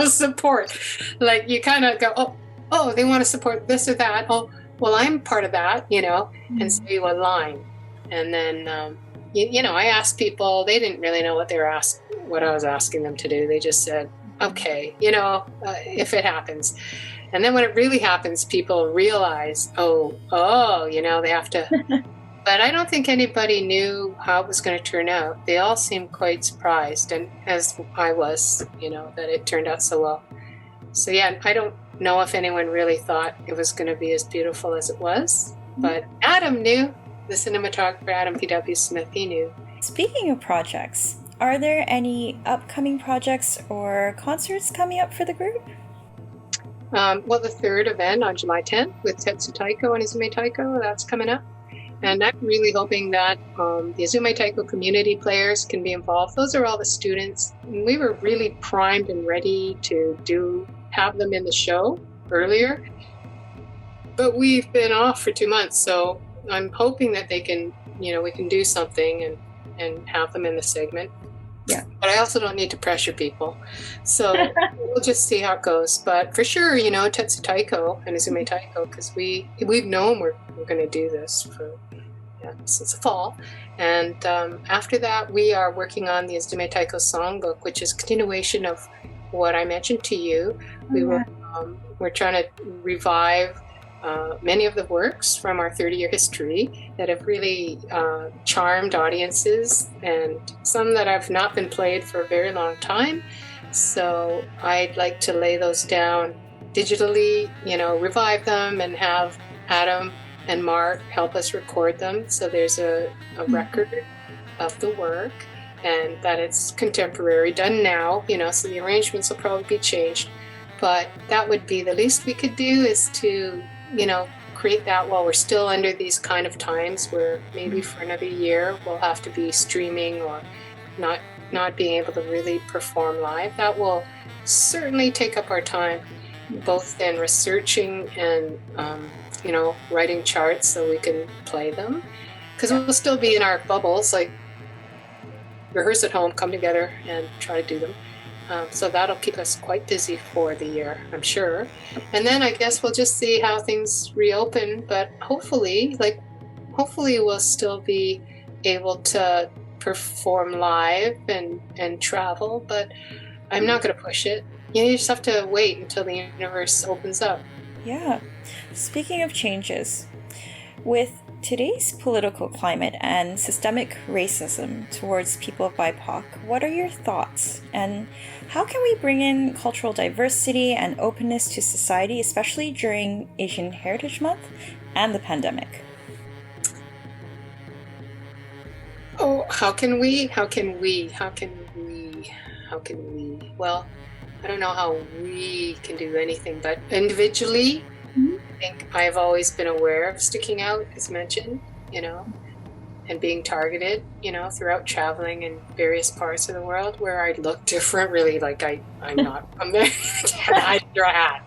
B: support. Like you kind of go, oh, they want to support this or that. Oh, well, I'm part of that, and so you align. And then I asked people, they didn't really know what I was asking them to do. They just said, okay, if it happens. And then when it really happens, people realize, they have to. But I don't think anybody knew how it was going to turn out. They all seemed quite surprised, and as I was, that it turned out so well. So yeah, I don't know if anyone really thought it was going to be as beautiful as it was, but Adam knew. The cinematographer, Adam P.W. Smith, he knew.
A: Speaking of projects, are there any upcoming projects or concerts coming up for the group?
B: The third event on July 10th with Tetsu Taiko and Uzume Taiko, that's coming up. And I'm really hoping that the Uzume Taiko community players can be involved. Those are all the students. And we were really primed and ready to have them in the show earlier. But we've been off for 2 months, so I'm hoping that they can, we can do something and have them in the segment.
A: Yeah.
B: But I also don't need to pressure people. So we'll just see how it goes. But for sure, Tetsu Taiko and Uzume Taiko, because we've known we're going to do this since the fall. And after that, we are working on the Uzume Taiko songbook, which is a continuation of what I mentioned to you. We're trying to revive many of the works from our 30-year history that have really charmed audiences, and some that have not been played for a very long time. So I'd like to lay those down digitally, revive them, and have Adam and Mark help us record them. So there's a record of the work, and that it's contemporary, done now, so the arrangements will probably be changed. But that would be the least we could do, is to create that while we're still under these kind of times where maybe for another year we'll have to be streaming or not being able to really perform live. That will certainly take up our time, both in researching and writing charts so we can play them, because we'll still be in our bubbles, like rehearse at home, come together and try to do them. So that'll keep us quite busy for the year, I'm sure. And then I guess we'll just see how things reopen. But hopefully we'll still be able to perform live and travel. But I'm not going to push it. You just have to wait until the universe opens up.
A: Yeah. Speaking of changes, with today's political climate and systemic racism towards people of BIPOC, what are your thoughts? And how can we bring in cultural diversity and openness to society, especially during Asian Heritage Month and the pandemic?
B: Oh, how can we? Well, I don't know how we can do anything, but individually, I think I've always been aware of sticking out, as mentioned, and being targeted, throughout traveling in various parts of the world where I look different, really, like I'm not from there, I wear a hat,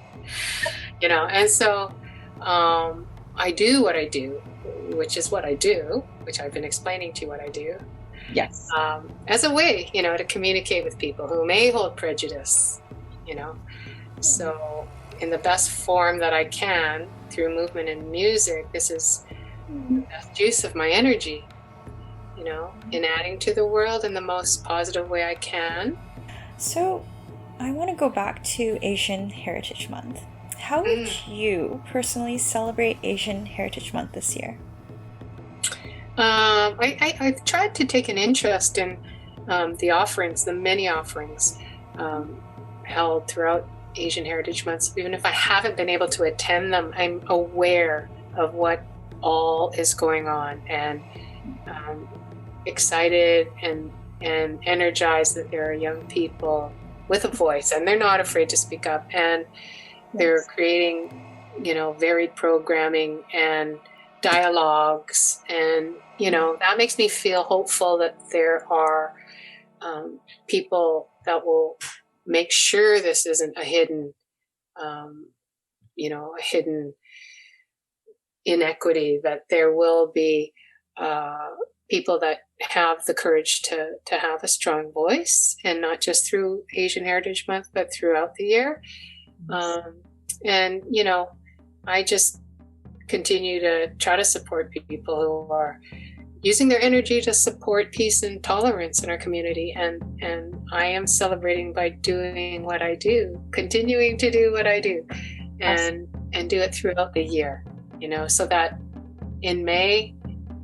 B: and so I do what I do, which is what I do, which I've been explaining to you what I do.
C: Yes.
B: As a way, to communicate with people who may hold prejudice, so in the best form that I can through movement and music, this is the best use of my energy, in adding to the world in the most positive way I can.
A: So I want to go back to Asian Heritage Month. How would you personally celebrate Asian Heritage Month this year?
B: I've tried to take an interest in the many offerings held throughout Asian Heritage Months. Even if I haven't been able to attend them, I'm aware of what all is going on, and excited and energized that there are young people with a voice, and they're not afraid to speak up, and they're creating, varied programming and dialogues, and that makes me feel hopeful that there are people that will make sure this isn't a hidden inequity, that there will be people that have the courage to have a strong voice, and not just through Asian Heritage Month, but throughout the year. And I just continue to try to support people who are using their energy to support peace and tolerance in our community. And I am celebrating by doing what I do, continuing to do what I do, and do it throughout the year, so that in May,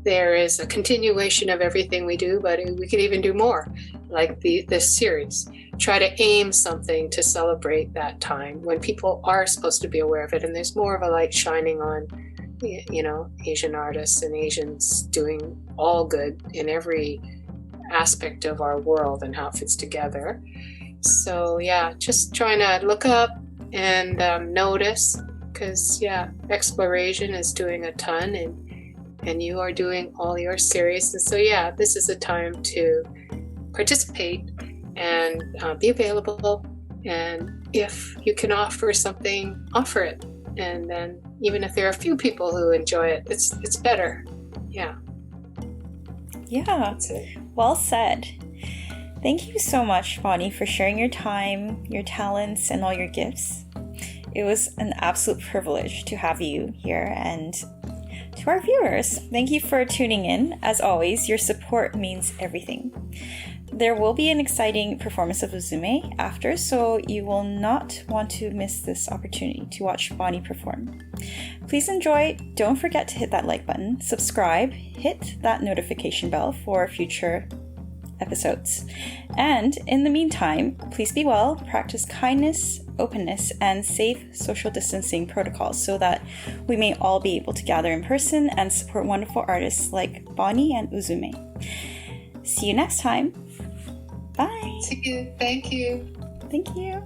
B: there is a continuation of everything we do, but we could even do more, like this series. Try to aim something to celebrate that time when people are supposed to be aware of it, and there's more of a light shining on, Asian artists and Asians doing all good in every aspect of our world and how it fits together. So yeah, just trying to look up and notice, because exploration is doing a ton, and you are doing all your series. And so this is a time to participate and be available, and if you can offer something, offer it. And then even if there are a few people who enjoy it, it's better. Yeah,
A: That's it. Well said. Thank you so much, Bonnie, for sharing your time, your talents, and all your gifts. It was an absolute privilege to have you here. And to our viewers, thank you for tuning in. As always, your support means everything. There will be an exciting performance of Uzume after, so you will not want to miss this opportunity to watch Bonnie perform. Please enjoy. Don't forget to hit that like button, subscribe, hit that notification bell for future episodes. And in the meantime, please be well, practice kindness, openness, and safe social distancing protocols so that we may all be able to gather in person and support wonderful artists like Bonnie and Uzume. See you next time. Bye.
B: See you. Thank you.
A: Thank you.